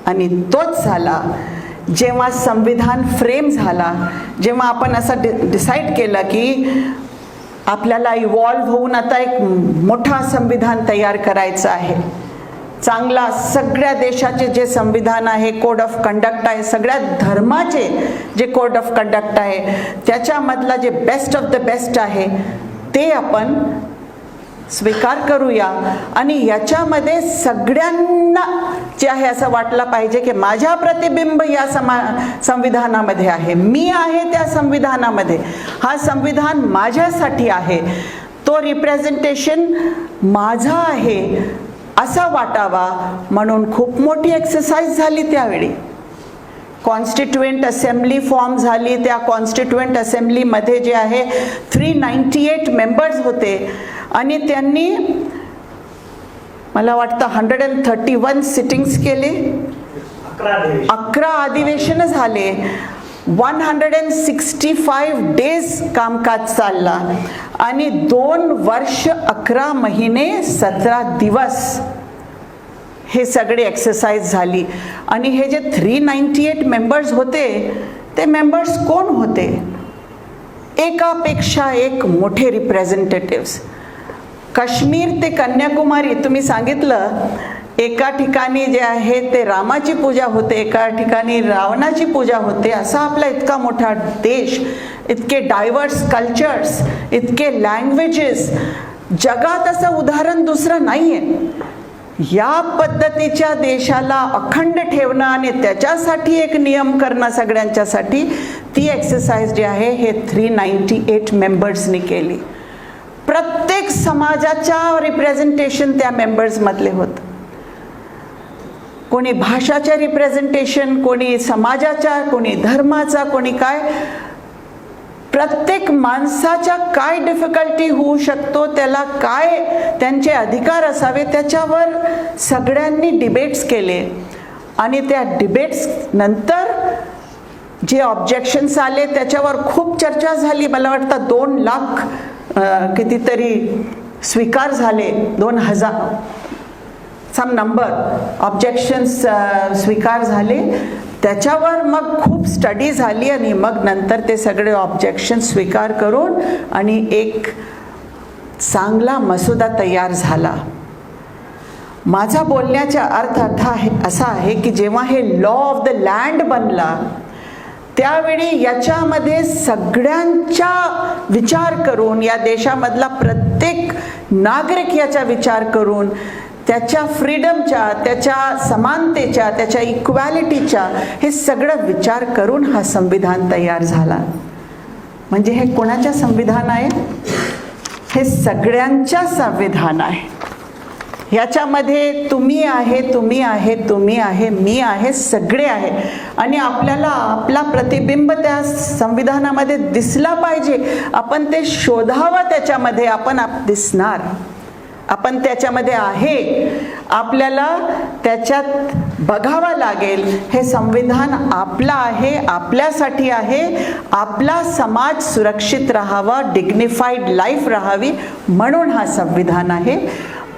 आणि तोच झाला जेव्हा संविधान फ्रेम झाला, जेव्हा आपण असं डिसाईड केलं की आपल्याला इव्हॉल्व्ह होऊन आता एक मोठा संविधान तयार करायचं आहे, चांगला, सगळ्या देशाचे जे संविधान आहे, कोड ऑफ कंडक्ट आहे, सगळ्या धर्माचे जे कोड ऑफ कंडक्ट आहे, त्याच्यामधला जे बेस्ट ऑफ द बेस्ट आहे ते आपण स्वीकार करूया. आणि याच्यामध्ये सगळ्यांना जे आहे असं वाटलं पाहिजे की माझ्या प्रतिबिंब या संविधानामध्ये आहे, मी आहे त्या संविधानामध्ये, हा संविधान माझ्यासाठी आहे, तो रिप्रेझेंटेशन माझा आहे असा वाटावा. म्हणून खूप मोठी एक्सरसाइज झाली त्यावेळी. कॉन्स्टिट्युएंट असेंब्ली फॉर्म झाली. त्या कॉन्स्टिट्युएंट असेंब्लीमध्ये जे आहे 398 मेंबर्स होते आणि त्यांनी मला वाटतं 131 सिटिंग्स केले, 11 अधिवेशन झाले, 165 डेज कामकाज चालला आणि 2 वर्ष 11 महिने 17 दिवस हे सगळे एक्सरसाइज झाली. आणि हे जे 398 मेंबर्स होते ते मेंबर्स कोण होते? एकापेक्षा एक मोठे रिप्रेझेंटेटिव्स. काश्मीर ते कन्याकुमारी, तुम्ही सांगितलं, एका ठिकाणी जे आहे ते रामाची पूजा होते, एका ठिकाणी रावणाची पूजा होते. असा आपला इतका मोठा देश, इतके डायव्हर्स कल्चर्स, इतके लँग्वेजेस, जगात असं उदाहरण दुसरं नाही आहे. या पद्धतीच्या देशाला अखंड ठेवणं आणि त्याच्यासाठी एक नियम करणं सगळ्यांच्यासाठी, ती एक्सरसाइज जी आहे हे 398 मेंबर्सनी केली. प्रत्येक समाजाच्या रिप्रेझेंटेशन त्या मेंबर्समधले होतं. कोणी भाषाच्या रिप्रेझेंटेशन, कोणी समाजाच्या, कोणी धर्माचा, कोणी काय. प्रत्येक माणसाच्या काय डिफिकल्टी होऊ शकतो, त्याला काय त्यांचे अधिकार असावे, त्याच्यावर सगळ्यांनी डिबेट्स केले. आणि त्या डिबेट्स नंतर जे ऑब्जेक्शन्स आले त्याच्यावर खूप चर्चा झाली. मला वाटतं 2 लाख कितीतरी स्वीकार झाले, 2000 सम नंबर ऑब्जेक्शन्स स्वीकार झाले. त्याच्यावर मग खूप स्टडी झाली आणि मग नंतर ते सगळे ऑब्जेक्शन स्वीकार करून आणि एक चांगला मसुदा तयार झाला. माझा बोलण्याचा अर्थ असा आहे की जेव्हा हे लॉ ऑफ द लँड बनला त्यावेळी याच्यामध्ये सगळ्यांचा विचार करून, या देशामधला प्रत्येक नागरिक याचा विचार करून, त्याच्या फ्रीडमच्या, त्याच्या समानतेच्या, त्याच्या इक्वॅलिटीच्या, हे सगळं विचार करून हा संविधान तयार झाला. म्हणजे हे कोणाचं संविधान आहे? हे सगळ्यांचं संविधान आहे. याच्यामध्ये तुम्ही आहे, तुम्ही आहे, तुम्ही आहे, मी आहे, सगळे आहे. आणि आपल्याला आपला प्रतिबिंब त्या संविधानामध्ये दिसला पाहिजे. आपण ते शोधावं, त्याच्यामध्ये आपण दिसणार, आपण त्याच्यामध्ये आहे, आपल्याला त्याच्यात बघावं लागेल. हे संविधान आपलं आहे, आपल्यासाठी आहे, आपला समाज सुरक्षित राहावा, डिग्निफाईड लाईफ राहावी म्हणून हा संविधान आहे.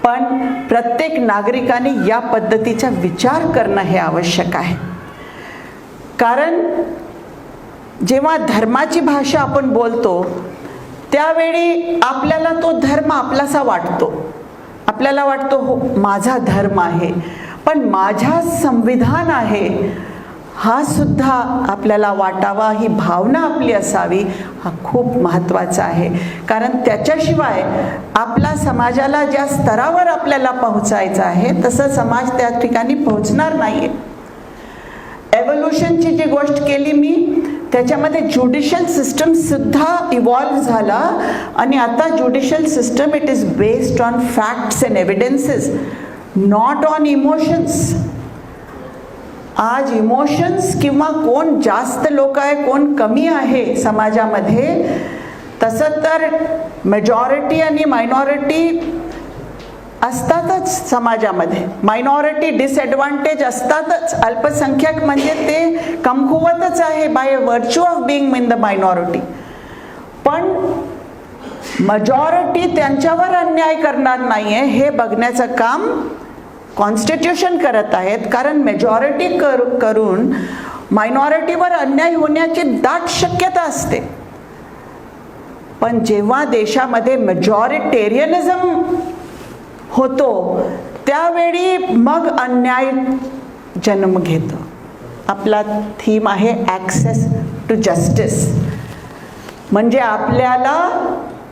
पण प्रत्येक नागरिकाने या पद्धतीचा विचार करणं हे आवश्यक आहे. कारण जेव्हा धर्माची भाषा आपण बोलतो त्यावेळी आपल्याला तो धर्म आपलासा वाटतो, आपल्याला वाटतो हो माझा धर्म आहे, पण माझा संविधान आहे हा सुद्धा आपल्याला वाटावा, ही भावना आपली असावी. हा खूप महत्त्वाचा आहे. कारण त्याच्याशिवाय आपला समाजाला ज्या स्तरावर आपल्याला पोहोचायचं आहे तसं समाज त्या ठिकाणी पोहोचणार नाही आहे. एव्होल्युशनची जी गोष्ट केली मी, त्याच्यामध्ये ज्युडिशियल सिस्टम सुद्धा इव्हॉल्व झाला. आणि आता judicial system it is based on facts and evidences, not on emotions. आज इमोशन्स किंवा कोण जास्त लोक आहे, कोण कमी आहे समाजामध्ये, तसं तर मेजॉरिटी आणि मायनॉरिटी असतातच समाजामध्ये, मायनॉरिटी डिसएडव्हान्टेज असतातच. अल्पसंख्याक म्हणजे ते कमकुवतच आहे by virtue of being in the minority. पण मेजॉरिटी त्यांच्यावर अन्याय करणार नाहीये हे बघण्याचं काम कॉन्स्टिट्यूशन करत आहेत, कारण मेजॉरिटी करून मायनॉरिटीवर अन्याय होण्याची दाट शक्यता असते. पण जेव्हा देशामध्ये मेजॉरिटेरियनिझम होतो त्यावेळी मग अन्याय जन्म घेतो. आपला थीम आहे ॲक्सेस टू जस्टिस, म्हणजे आपल्याला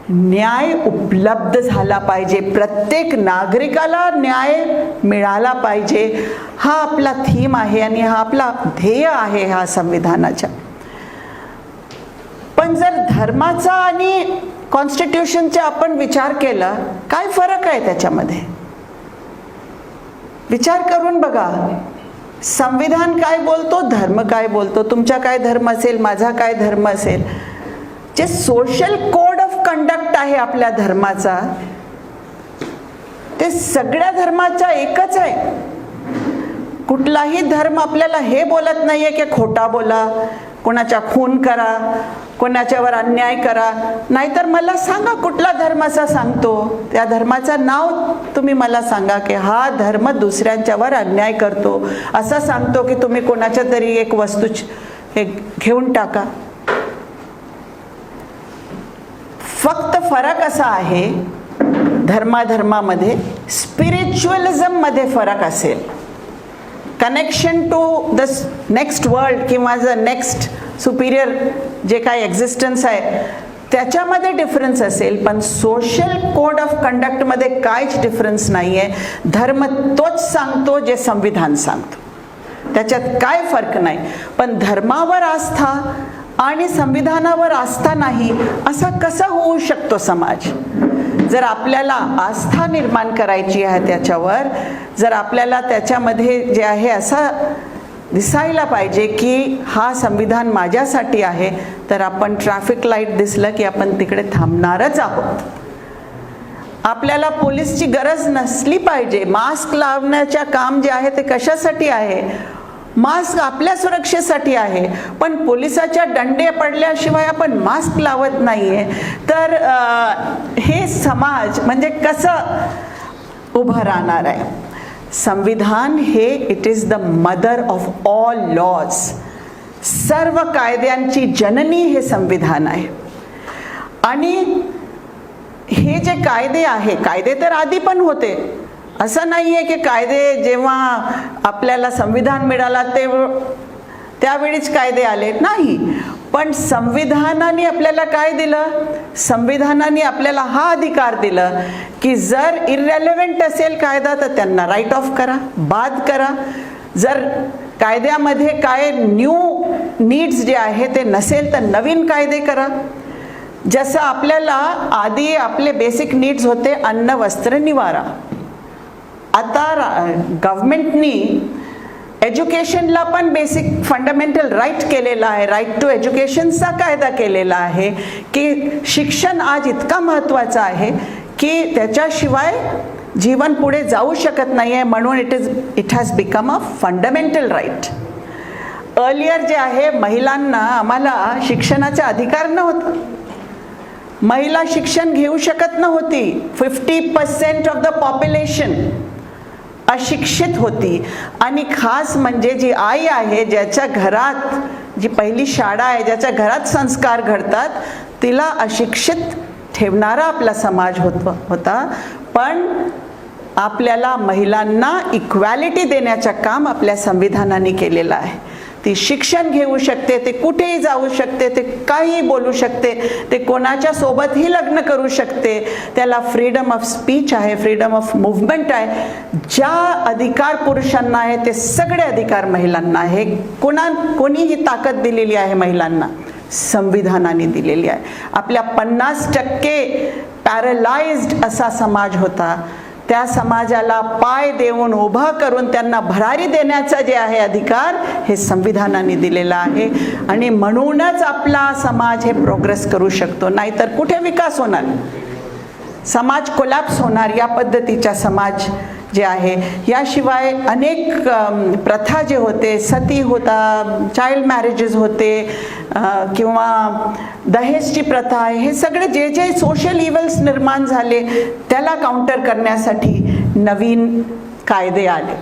न्याय उपलब्ध झाला पाहिजे, प्रत्येक नागरिकाला न्याय मिळाला पाहिजे. हा आपला थीम आहे आणि हा आपला ध्येय आहे ह्या संविधानाच्या. पण जर धर्माचा आणि कॉन्स्टिट्यूशनचा आपण विचार केला, काय फरक आहे त्याच्यामध्ये? विचार करून बघा. संविधान काय बोलतो, धर्म काय बोलतो, तुमचा काय धर्म असेल, माझा काय धर्म असेल, जे सोशल कोड ऑफ कंडक्ट आहे आपल्या धर्माचा ते सगळ्या धर्माचा एकच आहे. कुठलाही धर्म आपल्याला हे बोलत नाहीये की खोटा बोला, कोणाचा खून करा, कोणाच्यावर अन्याय करा. नाहीतर मला सांगा कुठला धर्म असा सांगतो, त्या धर्माचं नाव तुम्ही मला सांगा की हा धर्म दुसऱ्यांच्यावर अन्याय करतो, असं सांगतो की तुम्ही कोणाच्या तरी एक वस्तू हे घेऊन टाका. फक्त फरक असा आहे धर्माधर्मामध्ये, स्पिरिच्युअलिझम मध्ये फरक असेल, connection to the next world किंवा द नेक्स्ट सुपिरियर जे काही एक्झिस्टन्स आहे त्याच्यामध्ये डिफरन्स असेल, पण सोशल कोड ऑफ कंडक्टमध्ये काहीच डिफरन्स नाही आहे. धर्म तोच सांगतो जे संविधान सांगतो, त्याच्यात काय फरक नाही. पण धर्मावर आस्था आणि संविधानावर आस्था नाही असा कसा होऊ शकतो समाज? जर आपल्याला आस्था निर्माण करायची आहे त्याच्यावर, जर आपल्याला त्याच्यामध्ये जे आहे असं दिसायला पाहिजे की हा संविधान माझ्यासाठी आहे, तर आपण ट्रॅफिक लाईट दिसलं की आपण तिकडे थांबणारच आहोत. आपल्याला पोलीसची गरज नसली पाहिजे. मास्क लावण्याचं काम जे आहे ते कशासाठी आहे? मास्क आपल्या सुरक्षेसाठी आहे. पण पोलिसाच्या दंडे पडल्याशिवाय आपण मास्क लावत नाहीये, तर हे समाज म्हणजे कसं उभं राहणार आहे? संविधान हे it is the mother of all laws. सर्व कायद्यांची जननी हे संविधान आहे. आणि हे जे कायदे आहे, कायदे तर आधी पण होते, असं नाही आहे की कायदे जेव्हा आपल्याला संविधान मिळाला त्यावेळीच कायदे आले नाही. पण संविधानाने आपल्याला काय दिलं? संविधानाने आपल्याला हा अधिकार दिला की जर इररेलेव्हंट असेल कायदा तर त्यांना राईट ऑफ करा, बाद करा. जर कायद्यामध्ये काय न्यू नीड्स जे आहे ते नसेल तर नवीन कायदे करा. जसं आपल्याला आधी आपले बेसिक नीड्स होते अन्न, वस्त्र, निवारा. आता गव्हर्नमेंटनी एज्युकेशनला पण बेसिक फंडामेंटल राईट केलेला आहे, राईट टू एज्युकेशनचा कायदा केलेला आहे की शिक्षण आज इतका महत्त्वाचा आहे की त्याच्याशिवाय जीवन पुढे जाऊ शकत नाही आहे. म्हणून it has become a fundamental right. Earlier जे आहे महिलांना आम्हाला शिक्षणाचा अधिकार नव्हता. महिला शिक्षण घेऊ शकत नव्हती. 50% ऑफ द पॉप्युलेशन अशिक्षित होती. आणि खास म्हणजे जी आई आहे, ज्याच्या घरात जी पहिली शाळा आहे, ज्याच्या घरात संस्कार घडतात, तिला अशिक्षित ठेवणारा आपला समाज होता. पण आपल्याला महिलांना इक्वॅलिटी देण्याचं काम आपल्या संविधानाने केलेलं आहे. ती शिक्षण घेऊ शकते, ते कुठेही जाऊ शकते, ते काहीही बोलू शकते, ते कोणाच्या सोबतही लग्न करू शकते. त्याला फ्रीडम ऑफ स्पीच आहे, फ्रीडम ऑफ मूव्हमेंट आहे. ज्या अधिकार पुरुषांना आहे ते सगळे अधिकार महिलांना आहे. कोणीही ताकद दिलेली आहे महिलांना? संविधानाने दिलेली आहे. आपल्या 50% पॅरलाइज्ड असा समाज होता, त्या समाजाला पाय देऊन उभा करून त्यांना भरारी देण्याचा जे आहे अधिकार हे संविधानाने दिलेला आहे. आणि म्हणूनच आपला समाज हे प्रोग्रेस करू शकतो, नाहीतर कुठे विकास होणार? समाज कोलॅप्स होणार या पद्धतीचा समाज जे आहे. याशिवाय अनेक प्रथा जे होते, सती होता, चाइल्ड मॅरेजेस होते, किंवा दहेजची प्रथा आहे, हे सगळे जे जे सोशल इव्हल्स निर्माण झाले त्याला काउंटर करण्यासाठी नवीन कायदे आले.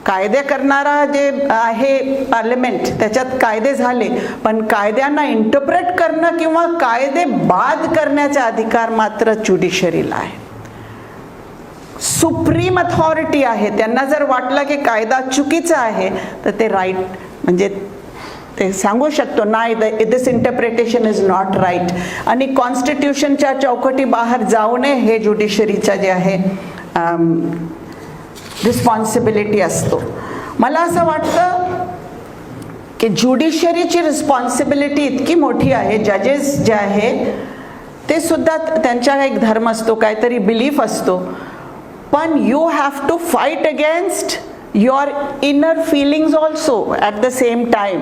कायदे करणारा जे आहे पार्लमेंट, त्याच्यात कायदे झाले, पण कायद्यांना इंटरप्रेट करणं किंवा कायदे बाद करण्याचा अधिकार मात्र ज्युडिशरीला आहे. सुप्रीम अथॉरिटी आहे. त्यांना जर वाटलं की कायदा चुकीचा आहे तर ते राईट, म्हणजे ते सांगू शकतो नाही, दिस इंटरप्रिटेशन इज नॉट राईट, आणि कॉन्स्टिट्यूशनच्या चौकटी बाहेर जाऊ नये हे ज्युडिशरीचा जे आहे रिस्पॉन्सिबिलिटी असतो. मला असं वाटतं की ज्युडिशरीची रिस्पॉन्सिबिलिटी इतकी मोठी आहे. जजेस जे आहे ते सुद्धा त्यांचा एक धर्म असतो, काहीतरी बिलीफ असतो, पण you have to fight against your inner feelings also at the same time,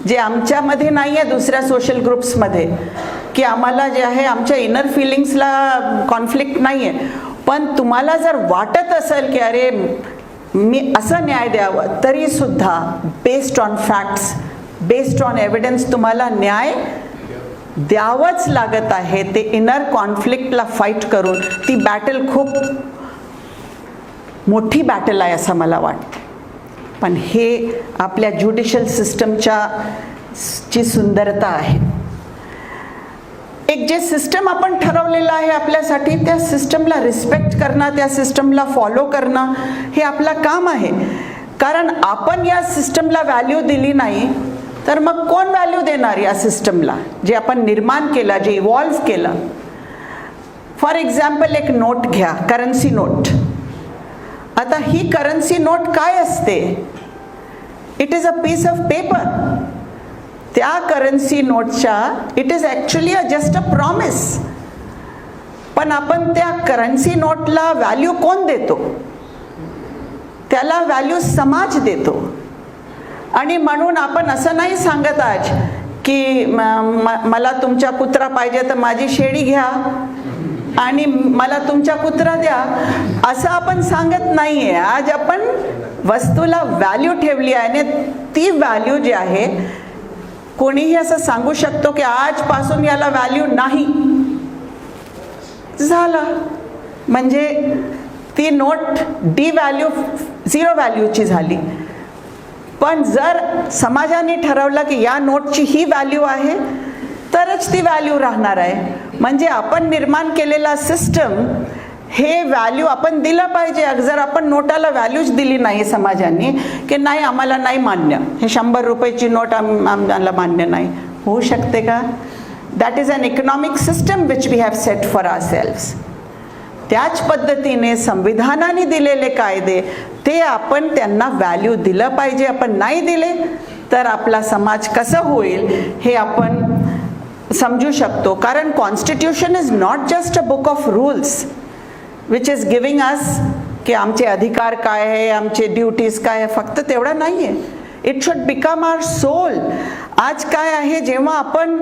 जे आमच्यामध्ये नाही आहे दुसऱ्या सोशल ग्रुप्समध्ये, की आम्हाला जे आहे आमच्या इनर फिलिंग्सला कॉन्फ्लिक्ट नाही आहे, पण तुम्हाला जर वाटत असेल की अरे मी असं न्याय द्यावं, तरीसुद्धा based on facts, based on evidence तुम्हाला न्याय द्यावंच लागत आहे. ते इनर कॉन्फ्लिक्टला फाईट करून ती बॅटल खूप मोठी बॅटल आहे असं मला वाटतं. पण हे आपल्या ज्युडिशियल सिस्टमची सुंदरता आहे. एक जे सिस्टम आपण ठरवलेलं आहे आपल्यासाठी, त्या सिस्टमला रिस्पेक्ट करणं, त्या सिस्टमला फॉलो करणं हे आपलं काम आहे. कारण आपण या सिस्टमला व्हॅल्यू दिली नाही तर मग कोण व्हॅल्यू देणार या सिस्टमला, जे आपण निर्माण केलं, जे इव्हॉल्व केलं. फॉर एक्झाम्पल एक नोट घ्या, करन्सी नोट. आता ही करन्सी नोट काय असते? It is a piece of paper. त्या करन्सी नोटच्या it is actually just a promise, पण आपण त्या करन्सी नोटला व्हॅल्यू कोण देतो? त्याला व्हॅल्यू समाज देतो. आणि म्हणून आपण असं नाही सांगत आज की मला तुमच्या कुत्रा पाहिजे तर माझी शेळी घ्या आणि मला तुमच्या कुत्रा द्या, असं आपण सांगत नाही आहे. आज आपण वस्तूला व्हॅल्यू ठेवली आहे आणि ती व्हॅल्यू जी आहे, कोणीही असं सांगू शकतो की आजपासून याला व्हॅल्यू नाही, झालं म्हणजे ती नोट डिव्हॅल्यू, झिरो व्हॅल्यूची झाली. पण जर समाजाने ठरवलं की या नोटची ही व्हॅल्यू आहे तरच ती व्हॅल्यू राहणार आहे. म्हणजे आपण निर्माण केलेला सिस्टम हे व्हॅल्यू आपण दिलं पाहिजे. जर आपण नोटाला व्हॅल्यूच दिली नाही समाजाने की नाही आम्हाला नाही मान्य, हे 100 रुपयाची नोट आम्हाला मान्य नाही, होऊ शकते का? That is an economic system which we have set for ourselves. त्याच पद्धतीने संविधानाने दिलेले कायदे ते आपण त्यांना व्हॅल्यू दिलं पाहिजे. आपण नाही दिले तर आपला समाज कसं होईल हे आपण समजू शकतो. कारण constitution is not just a book of rules which is giving us की आमचे अधिकार काय आहे, आमचे ड्युटीज काय आहे, फक्त तेवढं नाही आहे. It should become our soul. आज काय आहे, जेव्हा आपण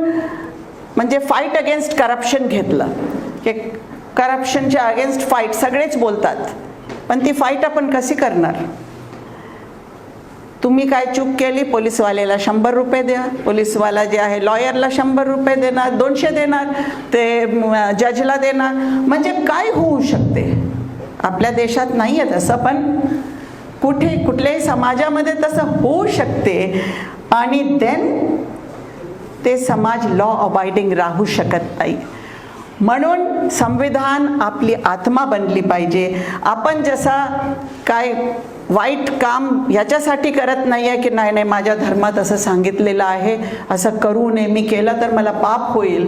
म्हणजे फाईट अगेन्स्ट करप्शन घेतलं की करप्शनच्या अगेन्स्ट फाईट सगळेच बोलतात, पण ती फाईट आपण कशी करणार? तुम्ही काय चूक केली, पोलीसवाल्याला 100 रुपये द्या, पोलीसवाला जे आहे लॉयरला 100 रुपये देणार, 200 देणार, ते जजला देणार, म्हणजे काय होऊ शकते? आपल्या देशात नाही आहे तसं, पण कुठल्याही समाजामध्ये तसं होऊ शकते. आणि देन ते समाज लॉ अबाइडिंग राहू शकत नाही. म्हणून संविधान आपली आत्मा बनली पाहिजे. आपण जसा काय वाईट काम ह्याच्यासाठी करत नाही आहे की नाही माझ्या धर्मात असं सांगितलेलं आहे, असं करू नये, मी केलं तर मला पाप होईल,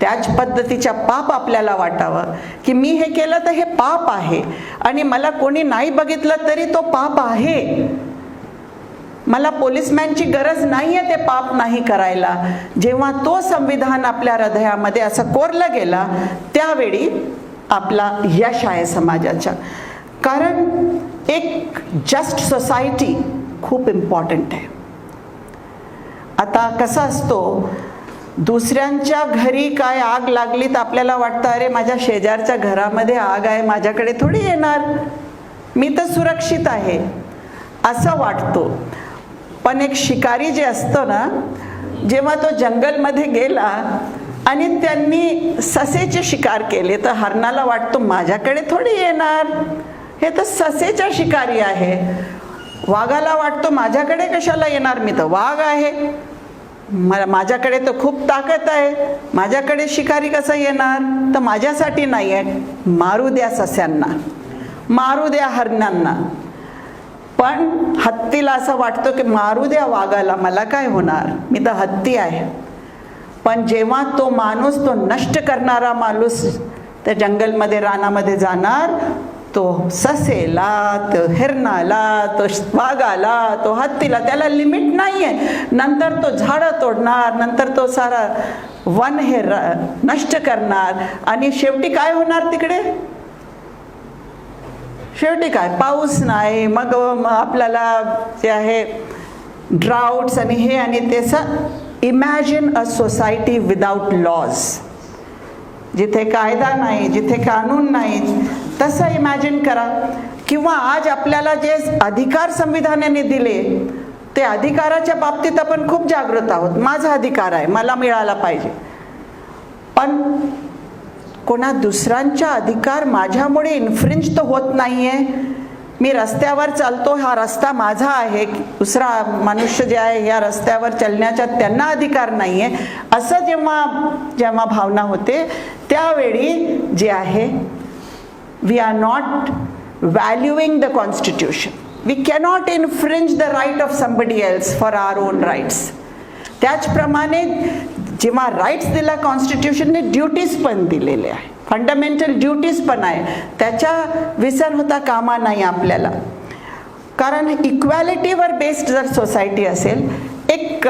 त्याच पद्धतीच्या पाप आपल्याला वाटावं की मी हे केलं तर हे पाप आहे आणि मला कोणी नाही बघितलं तरी तो पाप आहे. मला पोलिसमॅनची गरज नाही आहे ते पाप नाही करायला. जेव्हा तो संविधान आपल्या हृदयामध्ये असं कोरलं गेला त्यावेळी आपला यश आहे समाजाच्या. कारण एक जस्ट सोसायटी खूप इम्पॉर्टंट आहे. आता कसं असतो, दुसऱ्यांच्या घरी काय आग लागली तर आपल्याला वाटतं अरे माझ्या शेजारच्या घरामध्ये आग आहे, माझ्याकडे थोडी येणार, मी तर सुरक्षित आहे असं वाटतो. पण एक शिकारी जे असतो ना, जेव्हा तो जंगलमध्ये गेला आणि त्यांनी ससेचे शिकार केले तर हरणाला वाटतो माझ्याकडे थोडी येणार, हे तर ससेचा शिकारी आहे. वाघाला वाटतो माझ्याकडे कशाला येणार, मी तर वाघ आहे, माझ्याकडे तर खूप ताकद आहे, माझ्याकडे शिकारी कसं येणार, तर माझ्यासाठी नाही आहे, मारू द्या सस्यांना, मारू द्या हरणांना. पण हत्तीला असं वाटतं की मारू द्या वाघाला, मला काय होणार, मी तर हत्ती आहे. पण जेव्हा तो माणूस, तो नष्ट करणारा माणूस त्या जंगलमध्ये रानामध्ये जाणार, तो ससेला, तो हिरणाला, तो वाघाला, तो हत्तीला, त्याला लिमिट नाही आहे. नंतर तो झाडं तोडणार, नंतर तो सारा वन हे नष्ट करणार आणि शेवटी काय होणार तिकडे, शेवटी काय, पाऊस नाही, मग आपल्याला जे आहे ड्राउट्स आणि हे आणि ते. Imagine a society without laws, जिथे कायदा नाही, जिथे कानून नाही, तसं इमॅजिन करा. किंवा आज आपल्याला जे अधिकार संविधानाने दिले ते अधिकाराच्या बाबतीत आपण खूप जागृत आहोत, माझा अधिकार आहे, मला मिळाला पाहिजे. पण कोणा दुसऱ्यांचा अधिकार माझ्यामुळे इन्फ्रिंज तर होत नाहीये. मी रस्त्यावर चालतो, हा रस्ता माझा आहे, दुसरा मनुष्य जे आहे या रस्त्यावर चलण्याचा त्यांना अधिकार नाही आहे, असं जेव्हा भावना होते त्यावेळी जे आहे we are not valuing the constitution. We cannot infringe the right of somebody else for our own rights. त्याचप्रमाणे जेव्हा राईट्स दिला कॉन्स्टिट्यूशनने, ड्युटीज पण दिलेले आहे, फंडामेंटल ड्युटीज पण आहे, त्याचा विसर होता कामा नाही आपल्याला. कारण इक्वॅलिटीवर बेस्ड जर सोसायटी असेल, एक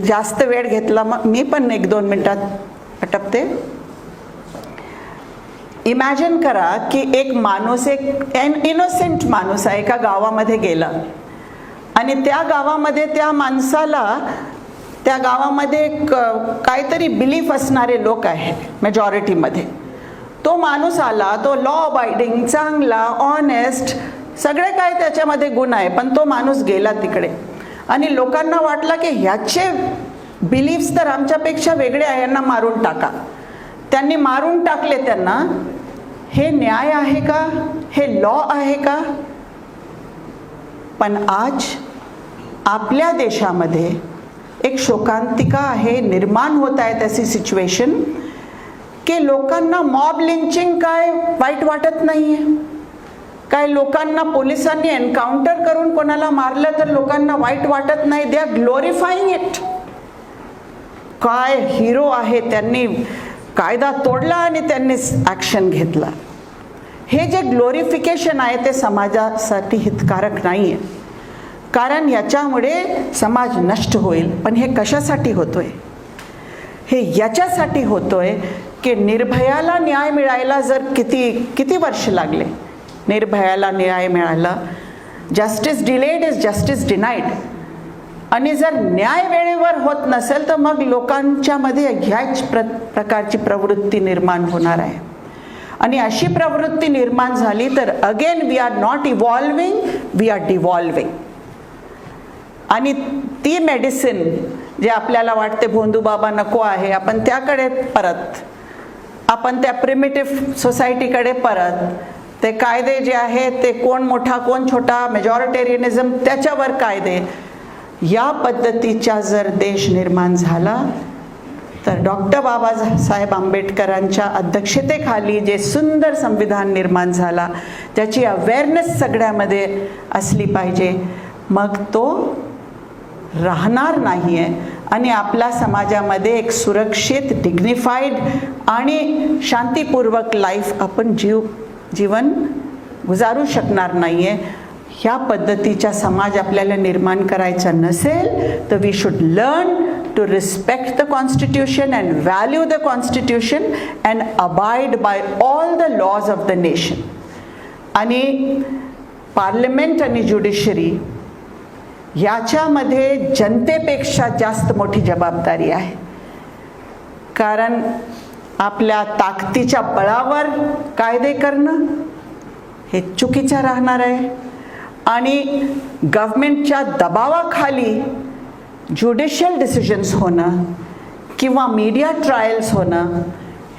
जास्त वेळ घेतला मग मी पण 1-2 मिनिटात आटपते. इमॅजिन करा की एक माणूस, एक इनोसेंट माणूस आहे, एका गावामध्ये गेला आणि त्या गावामध्ये त्या माणसाला, त्या गावामध्ये काहीतरी बिलीफ असणारे लोक आहेत मेजॉरिटीमध्ये. तो माणूस आला, तो लॉ अबायडिंग, चांगला, ऑनेस्ट, सगळे काय त्याच्यामध्ये गुण आहे, पण तो माणूस गेला तिकडे आणि लोकांना वाटलं की ह्याचे बिलीफ्स तर आमच्यापेक्षा वेगळे आहे, यांना मारून टाका. त्यांनी मारून टाकले त्यांना. हे न्याय आहे का, हे लॉ आहे का? पण आज आपल्या देशामध्ये एक शोकांतिका आहे, निर्माण होत आहे तशी सिच्युएशन की लोकांना मॉब लिंचिंग काय वाईट वाटत नाहीये. काय लोकांना पोलिसांनी एन्काउंटर करून कोणाला मारलं तर लोकांना वाईट वाटत नाही, दे आर ग्लोरिफाईंग इट. काय हिरो आहे, त्यांनी कायदा तोडला आणि त्यांनी ॲक्शन घेतला. हे जे ग्लोरिफिकेशन आहे ते समाजासाठी हितकारक नाही आहे, कारण याच्यामुळे समाज नष्ट होईल. पण हे कशासाठी होतोय? हे याच्यासाठी होतोय की निर्भयाला न्याय मिळायला जर किती वर्ष लागले निर्भयाला न्याय मिळाला. Justice delayed is justice denied. आणि जर न्याय वेळेवर होत नसेल तर मग लोकांच्या मध्ये ह्याच प्रकारची प्रवृत्ती निर्माण होणार आहे. आणि अशी प्रवृत्ती निर्माण झाली तर again we are not evolving, we are devolving. आणि ती मेडिसिन जे आपल्याला वाटते भोंदूबाबा नको आहे, आपण त्याकडे परत, आपण त्या प्रिमिटिव्ह सोसायटीकडे परत, ते कायदे जे आहेत ते कोण मोठा कोण छोटा, मेजॉरिटेरियनिझम, त्याच्यावर कायदे, या पद्धतीचा जर देश निर्माण झाला तर डॉक्टर बाबासाहेब आंबेडकरांच्या अध्यक्षतेखाली जे सुंदर संविधान निर्माण झाला, ज्याची अवेअरनेस सगळ्यामध्ये असली पाहिजे, मग तो राहणार नाही आहे. आणि आपल्या समाजामध्ये एक सुरक्षित, डिग्निफाईड आणि शांतीपूर्वक लाईफ आपण जीवन गुजारू शकणार नाही आहे. ह्या पद्धतीचा समाज आपल्याला निर्माण करायचा नसेल तर we should learn to respect the constitution and value the constitution and abide by all the laws of the nation. आणि पार्लमेंट आणि ज्युडिशरी याच्यामध्ये जनतेपेक्षा जास्त मोठी जबाबदारी आहे. कारण आपल्या ताकदीच्या बळावर कायदे करणं हे चुकीचं राहणार आहे आणि गव्हर्मेंटच्या दबावाखाली ज्युडिशियल डिसिजन्स होणं किंवा मीडिया ट्रायल्स होणं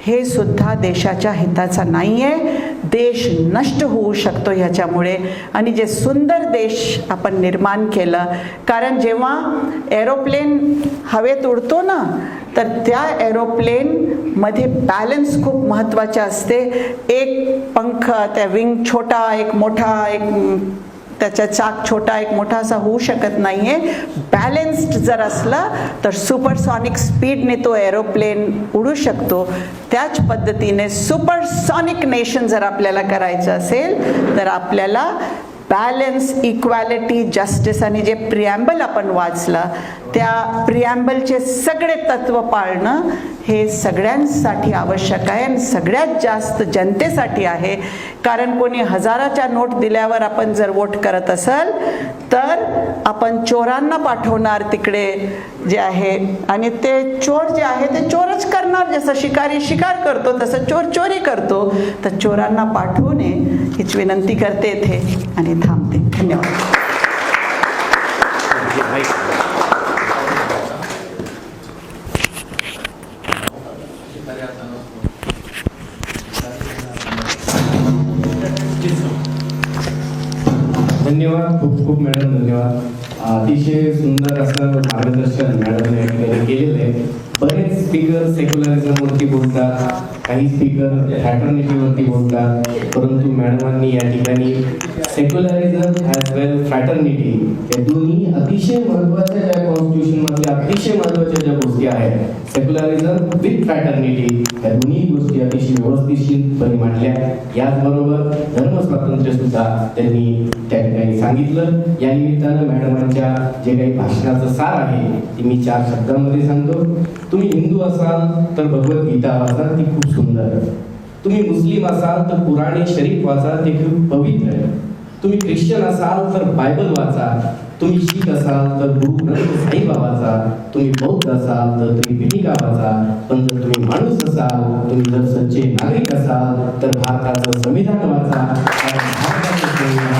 हे सुद्धा देशाच्या हिताचं नाही आहे. देश नष्ट होऊ शकतो ह्याच्यामुळे. आणि जे सुंदर देश आपण निर्माण केलं, कारण जेव्हा एरोप्लेन हवेत उडतो ना, तर त्या एरोप्लेनमध्ये बॅलन्स खूप महत्त्वाचे असते. एक पंख, त्या विंग छोटा एक मोठा, एक त्याचा चाक छोटा एक मोठा असा होऊ शकत नाही आहे. बॅलन्स्ड जर असला तर सुपरसॉनिक स्पीडने तो एरोप्लेन उडू शकतो. त्याच पद्धतीने सुपरसॉनिक नेशन जर आपल्याला करायचं असेल तर आपल्याला बॅलन्स, इक्वॅलिटी, जस्टिस आणि जे प्रिॲम्बल आपण वाचलं त्या प्रिॲम्बलचे सगळे तत्त्व पाळणं हे सगळ्यांसाठी आवश्यक आहे आणि सगळ्यात जास्त जनतेसाठी आहे. कारण कोणी हजाराच्या नोट दिल्यावर आपण जर वोट करत असाल तर आपण चोरांना पाठवणार तिकडे जे आहे, आणि ते चोर जे आहे ते चोरच करणार. जसं शिकारी शिकार करतो तसं चोर चोरी करतो. तर चोरांना पाठवू नये हीच विनंती करते इथे आणि थांबते. धन्यवाद.
धन्यवाद, खूप खूप मॅडम धन्यवाद. अतिशय सुंदर असं मार्गदर्शन मॅडमने या ठिकाणी केलेलं आहे. बरेच स्पीकर सेक्युलरिझमवरती बोलतात, काही स्पीकर फ्रॅटर्निटीवरती बोलतात, परंतु मॅडमांनी या ठिकाणी सेक्युलरिझम ॲज वेल फ्रॅटर्निटी या दोन्ही अतिशय महत्त्वाच्या ज्या कॉन्स्टिट्यूशनमधल्या अतिशय महत्त्वाच्या ज्या गोष्टी आहेत, सेक्युलरिझम विथ फ्रॅटर्निटी, या दोन्ही गोष्टी अतिशय व्यवस्थितपणे मांडल्या. याचबरोबर धर्मस्वातंत्र्य सुद्धा त्यांनी त्या ठिकाणी सांगितलं. या निमित्तानं मॅडमांच्या जे काही भाषणाचं सार आहे ते मी 4 शब्दांमध्ये सांगतो. तुम्ही हिंदू असाल तर भगवद्गीता वाचा, ती खूप सुंदर आहे. तुम्ही मुस्लिम असाल तर कुराणी शरीफ वाचा, ते खूप पवित्र आहे. तुम्ही ख्रिश्चन असाल तर बायबल वाचा. तुम्ही शीख असाल तर गुरु ग्रंथ साहिब वाचा. तुम्ही बौद्ध असाल तर त्रिपिटिका वाचा. पण जर तुम्ही माणूस असाल, तुम्ही जर सच्चे नागरिक असाल तर भारताचं संविधान वाचा. भारताचं संविधान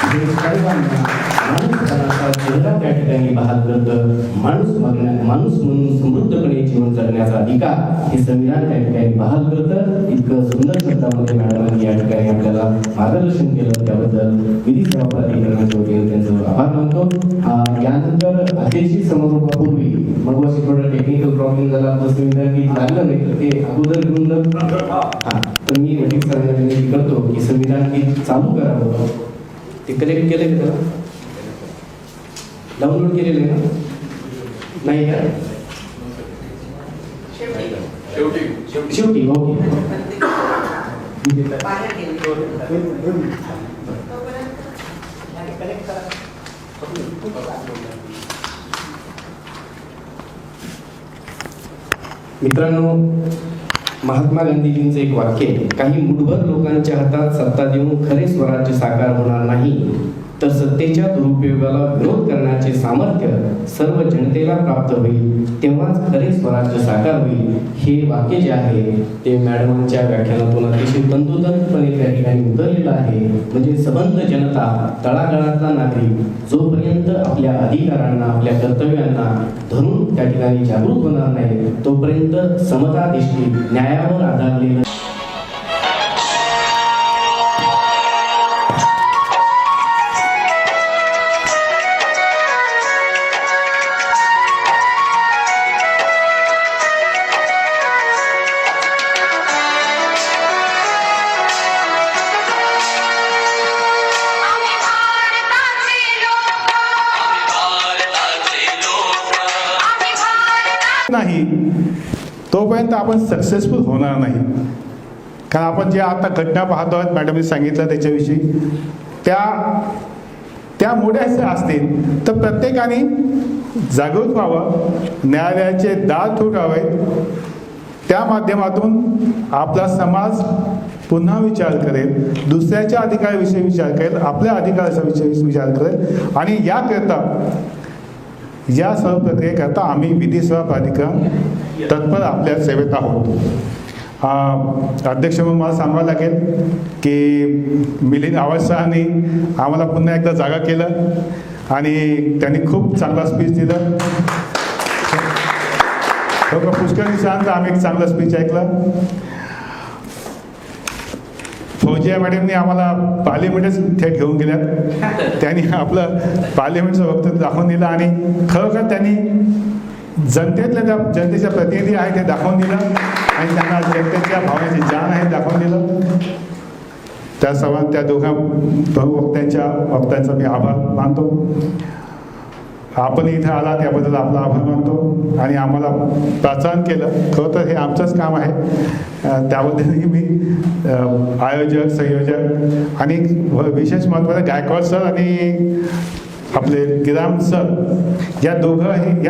हे सर्वांना माणूसपणाचा चेहरा त्या ठिकाणी बहाल करतं. माणूस म्हणून समृद्धपणे जीवन जगण्याचा अधिकार हे संविधान त्या ठिकाणी बहाल करतं. इतकं सुंदर शब्दामध्ये मॅडमांनी या ठिकाणी आपल्याला मार्गदर्शन केलं, त्याबद्दल विधी सेवा प्राधिकरणाच्या वतीने त्यांचं आभार मानतो. यानंतर अध्यक्षी समारोपापूर्वी मग अशी थोडं टेक्निकल प्रॉब्लेम झाला, आपलं संविधान गीत लागलं नाही तर ते अगोदर घेऊन तर मी अधिक सांगण्याची विनंती करतो की संविधान गीत चालू करावं. ते कलेक्ट केलं का, डाउनलोड केलेलं आहे ना? नाही का? शेवटी ओके. मित्रांनो, महात्मा गांधीजींचं एक वाक्य आहे, काही मुठभर लोकांच्या हातात सत्ता देऊन खरे स्वराज्य साकार होणार नाही, तर सत्तेच्या दुरुपयोगाला विरोध करण्याचे सामर्थ्य सर्व जनतेला प्राप्त होईल, तेव्हाच खरे स्वराज्य साकार होईल. हे वाक्य जे आहे ते मॅडमांच्या व्याख्यानातून अतिशय तंतोतंतपणे त्या ठिकाणी उतरलेलं आहे. म्हणजे सबंध जनता, तळागाळातला नागरिक जोपर्यंत आपल्या अधिकारांना, आपल्या कर्तव्यांना धरून त्या ठिकाणी जागृत होणार नाही, तोपर्यंत समताधिष्ठित न्यायावर आधारलेलं
नाही तोपर्यंत आपण सक्सेसफुल होणार नाही. कारण आपण जे आता घटना पाहतो आहोत, मॅडमने सांगितलं त्याच्याविषयी, त्या मोठ्या असतील तर प्रत्येकाने जागृत व्हावं, न्यायालयाचे दार ठोठावेत. त्या माध्यमातून आपला समाज पुन्हा विचार करेल, दुसऱ्याच्या अधिकाराविषयी विचार करेल, आपल्या अधिकाराचा विचार करेल. आणि याकरता, या सर्व प्रक्रियेकरता आम्ही विधी सेवा प्राधिकरण तत्पर आपल्या सेवेत आहोत. अध्यक्ष म्हणून मला सांगावं लागेल की मिलिंद आवाजसहांनी आम्हाला पुन्हा एकदा जागा केलं आणि त्यांनी खूप चांगला स्पीच दिलं. पुष्कळ दिवसानंतर आम्ही एक चांगला स्पीच ऐकलं. फौजिया मॅडमनी आम्हाला पार्लिमेंटच थेट घेऊन गेल्यात. त्यांनी आपलं पार्लिमेंटचं वक्तव्य दाखवून दिलं आणि खरोखर त्यांनी जनतेच्या प्रतिनिधी आहे ते दाखवून दिलं आणि त्यांना जनतेच्या भावनेची जाण आहे दाखवून दिलं. त्या सर्वांना त्या दोघा प्रमुख वक्त्यांचा मी आभार मानतो. आपण इथं आला त्याबद्दल आपला आभार मानतो आणि आम्हाला प्रोत्साहन केलं. खरं तर हे आमचंच काम आहे. त्याबद्दलही मी आयोजक, संयोजक आणि विशेष महत्त्वाचं गायकवाड सर आणि आपले गिराम सर या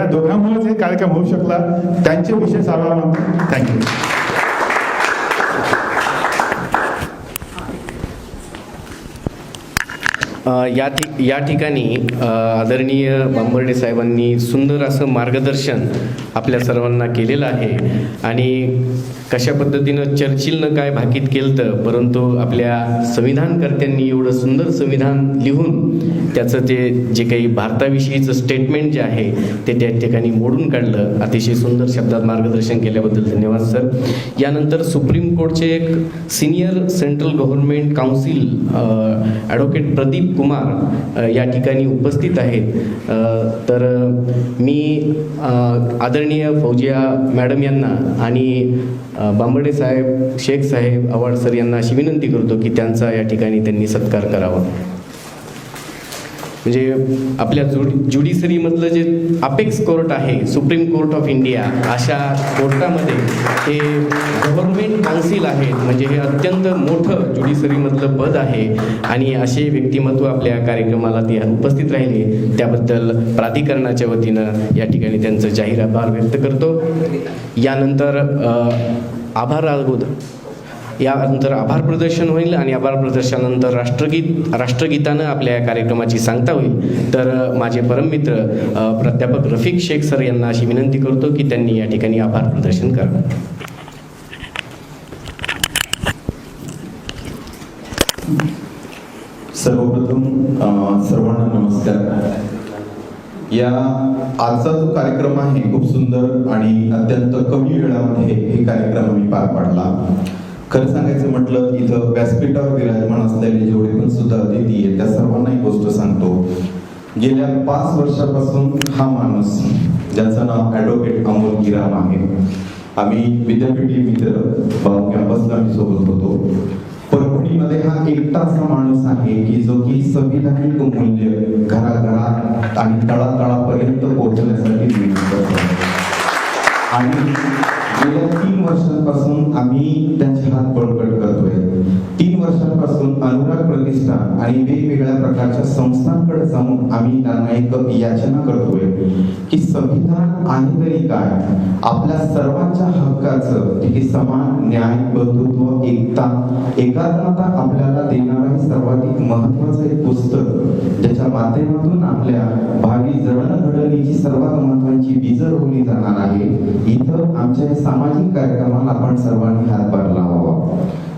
दोघांमुळेच हे कार्यक्रम होऊ शकला. त्यांचे विशेष आभार मानतो. थँक्यू.
या ठिकाणी आदरणीय बांबर्डे साहेबांनी सुंदर असं मार्गदर्शन आपल्या सर्वांना केलेलं आहे आणि कशा पद्धतीनं चर्चिलनं काय भाकीत केलं परंतु आपल्या संविधानकर्त्यांनी एवढं सुंदर संविधान लिहून त्याचं ते जे काही भारताविषयीचं स्टेटमेंट जे आहे ते त्या ठिकाणी मोडून काढलं. अतिशय सुंदर शब्दात मार्गदर्शन केल्याबद्दल धन्यवाद सर. यानंतर सुप्रीम कोर्टचे एक senior central government council advocate Pradeep Kumar या ठिकाणी उपस्थित आहेत. तर मी आदरणीय फौजिया मॅडम यांना आणि बांबर्डे साहेब, शेख साहेब, आव्हाड सर यांना अशी विनंती करतो की त्यांचा या ठिकाणी त्यांनी सत्कार करावा. म्हणजे आपल्या ज्युडिशरीमधलं जे अपेक्स कोर्ट आहे, सुप्रीम कोर्ट ऑफ इंडिया, अशा कोर्टामध्ये हे गव्हर्नमेंट काउन्सिल आहेत. म्हणजे हे अत्यंत मोठं ज्युडिशरीमधलं पद आहे आणि असे व्यक्तिमत्व आपल्या कार्यक्रमाला ते उपस्थित राहिले त्याबद्दल प्राधिकरणाच्या वतीनं या ठिकाणी त्यांचं जाहीर आभार व्यक्त करतो. यानंतर यानंतर आभार प्रदर्शन होईल आणि आभार प्रदर्शनानंतर राष्ट्रगीतानं आपल्या या कार्यक्रमाची सांगता होईल. तर माझे परममित्र प्राध्यापक रफिक शेख सर यांना अशी विनंती करतो की त्यांनी या ठिकाणी आभार प्रदर्शन करावं.
सर्वप्रथम सर्वांना नमस्कार. या आजचा जो कार्यक्रम आहे खूप सुंदर आणि अत्यंत कमी वेळामध्ये हे कार्यक्रम आम्ही पार पाडला. खरं सांगायचं म्हटलं इथं व्यासपीठावर विराजमान असलेले जेवढे पण सुद्धा अतिथी आहेत त्या सर्वांना एक गोष्ट सांगतो. गेल्या 5 वर्षापासून हा माणूस ज्याचं नाव ॲडव्होकेट अमोल गिराम आहे, आम्ही विद्यापीठी मित्र कॅम्पसला आम्ही सोबत होतो. परभणीमध्ये हा एकटा असा माणूस आहे की जो की संविधानिक मूल्य घराघरात आणि तळातळापर्यंत पोहोचण्यासाठी मेहनत करतो. आणि गेल्या 3 वर्षांपासून आम्ही त्यांचे हात बळकट करतोय. 3 वर्षांपासून अनुराग प्रतिष्ठान आणि वेगवेगळ्या प्रकारच्या संस्थांकडे जाऊन आम्ही त्यांना एक याचना करतोय की संविधान आहे तरी काय, आपल्या सर्वांच्या हक्काचं हे समान न्याय, बंधुत्व, एकता, एकात्मता आपल्याला देणारं सर्वाधिक महत्वाचं एक पुस्तक ज्याच्या माध्यमातून आपल्या भावी जडणघडणीची सर्वात महत्वाची बीज रोवली जाणार आहे. इथं आमच्या सामाजिक कार्यक्रमाला आपण सर्वांनी हातभार लावावा.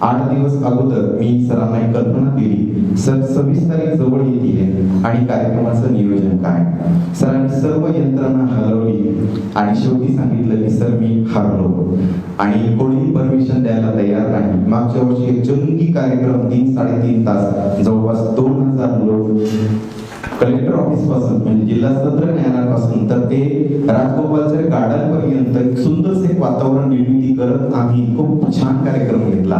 8 दिवस अगोदर मी सरांना एक कल्पना दिली, सर 26 तारीख जवळ येते आणि कार्यक्रमाचं नियोजन काय. सरांनी सर्व यंत्रणा हलवली आणि शेवटी सांगितलं की सर मी हारलो आणि कोणीही परमिशन द्यायला तयार नाही. मागच्या वर्षी एक जंगी कार्यक्रम 3-3.5 तास जवळपास 2000 लोक कलेक्टर ऑफिस पासून म्हणजे जिल्हा सत्र न्यायालयापासून तर ते राजगोपालचे गार्डन पर्यंत सुंदरसे वातावरण निर्मिती करत आम्ही खूप छान कार्यक्रम घेतला.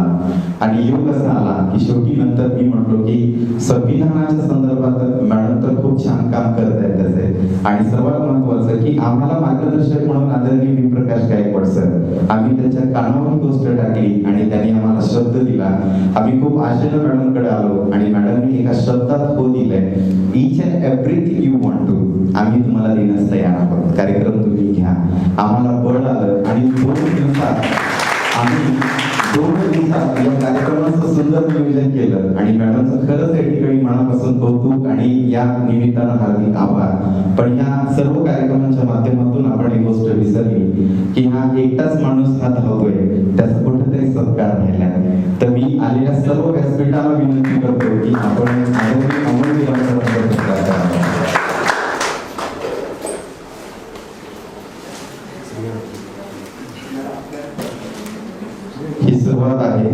आणि योग असा आला की शेवटी नंतर मी म्हटलो की संविधानाच्या संदर्भात मॅडम तर खूप छान काम करत आहेत त्याचे, आणि सर्वात महत्वाचं की आम्हाला मार्गदर्शक म्हणून आदरणीय प्रकाश गायकवाड सर, आम्ही त्यांच्या कानावर गोष्ट टाकली आणि त्यांनी आम्हाला शब्द दिला. आम्ही खूप आशेनं मॅडमकडे आलो आणि मॅडमनी एका शब्दात हो दिलंय, each and everything you want to, आम्ही तुम्हाला देण्यास तयार आहोत, कार्यक्रम तुम्ही घ्या. आम्हाला बळ आलं आणि 2 दिवसात या कार्यक्रमाचं सुंदर नियोजन केलं आणि मॅडमचं खरंच या ठिकाणी ठिकाणी मनापासून कौतुक आणि या निमित्तानं हार्दिक आभार. पण ह्या सर्व कार्यक्रमांच्या माध्यमातून आपण एक गोष्ट विसरली की हा एकटाच माणूस हा धावतोय, त्याचा कुठेतरी सत्कार राहिला. तर मी आलेल्या सर्व व्यासपीठाला विनंती करतो की आपण सत्कार करावा. ही सुरुवात आहे.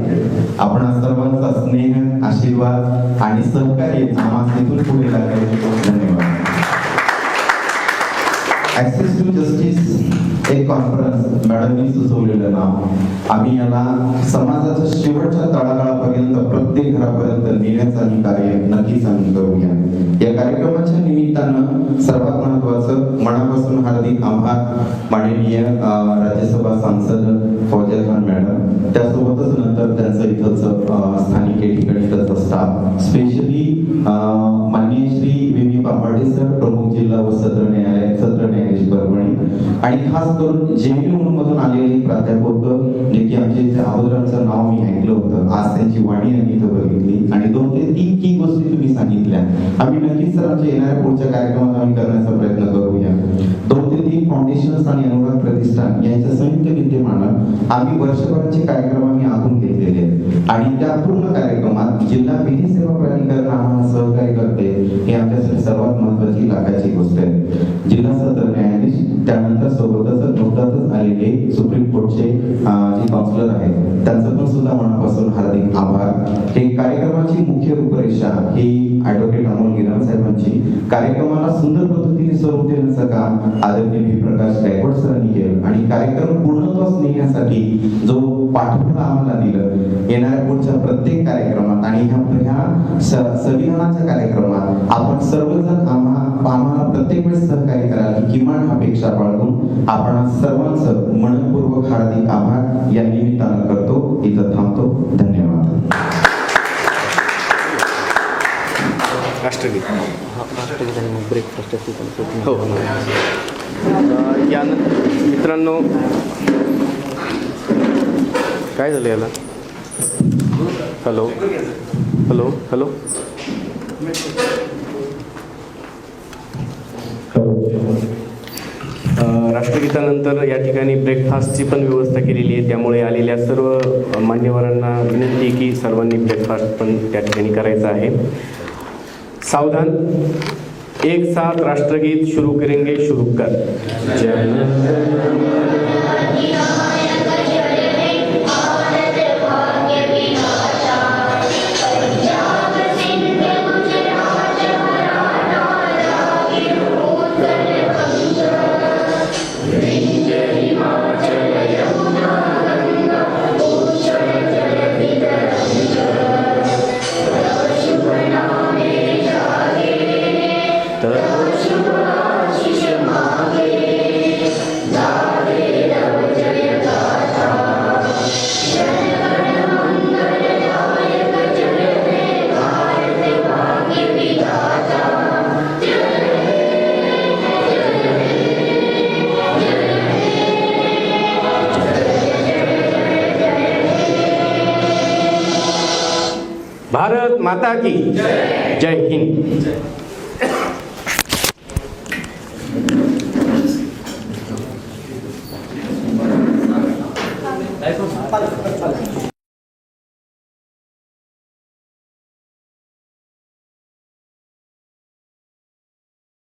आपण सर्वांचा स्नेह, आशीर्वाद आणि सहकार्य आम्हाला इथून पुढे लागायचे. धन्यवाद. ऍक्सेस टू जस्टिस एक कॉन्फरन्स मॅडमनी सुचवलेलं नाव. आम्ही याला समाजाच्या शेवटच्या तळागाळापर्यंत प्रत्येक घरापर्यंत नेण्याचं आम्ही कार्य नक्कीच आम्ही करूया. या कार्यक्रमाच्या निमित्तानं सर्वात महत्वाचं मनापासून हार्दिक आभार माननीय राज्यसभा सांसद फौजिया खान मॅडम, त्यासोबतच नंतर त्यांचं इथंच स्थानिक ठिकाणी त्याचा स्टाफ, स्पेशली माननीय श्री व्ही पांभाडे सर, प्रमुख जिल्हा व सत्र न्यायाधीश परभणी, आणि खास करून जेएनयू मधून आलेले प्राध्यापक जे की आमच्या इथे अगोदरांचं नाव मी ऐकलं होतं, आज त्यांची वाणी आम्ही इथं बघितली आणि 2 ते 3 की गोष्टी तुम्ही सांगितल्या. आम्ही नक्कीच सर आमच्या येणाऱ्या पुढच्या कार्यक्रमात आम्ही करण्याचा प्रयत्न करूया. 2 ते 3 फाउंडेशन्स आणि अनुराग प्रतिष्ठान यांच्या संयुक्त विद्यमानं आम्ही वर्षभराचे कार्यक्रम आम्ही आखून घेतलेले आहेत आणि त्या पूर्ण कार्यक्रमात जिल्हा विधी सेवा प्राधिकरण आम्हाला सहकार्य करते, हे आमच्यासाठी सर्वात महत्वाची लाखाची गोष्ट आहे. जिल्हा सत्र न्यायाधीश, त्यानंतर सोबतच नुकताच आलेले सुप्रीम कोर्टचे जे काउन्सिलर आहेत त्यांचं पण सुद्धा मनापासून हार्दिक आभार. हे कार्यक्रमाची मुख्य रूपरेषा ही ऍडव्होकेट अमोल गिराम साहेबांची. कार्यक्रमाला सुंदर पद्धतीने स्वरूप देण्याचं काम आदरणीय व्ही प्रकाश गायकवाड सरांनी केलं आणि कार्यक्रम पूर्णत्वास नेण्यासाठी जो पाठबळ आम्हाला दिलं, येणाऱ्या पुढच्या प्रत्येक कार्यक्रमात आणि ह्या संविधानाच्या कार्यक्रमात आपण सर्वजण आम्हाला प्रत्येक वेळेस सहकार्य कराल, किमान अपेक्षा बाळगून आपण सर्वांचं मनपूर्वक हार्दिक आभार या निमित्तानं करतो. इथं थांबतो. धन्यवाद.
राष्ट्रगीत हो. यानंतर मित्रांनो काय झालं याला? हॅलो हॅलो हॅलो राष्ट्रगीतानंतर या ठिकाणी ब्रेकफास्टची पण व्यवस्था केलेली आहे, त्यामुळे आलेल्या सर्व मान्यवरांना विनंती की सर्वांनी ब्रेकफास्ट पण त्या ठिकाणी करायचा आहे. सावधान, एक साथ राष्ट्रगीत शुरू करेंगे. शुरू कर. भारत माता की जय हिंद.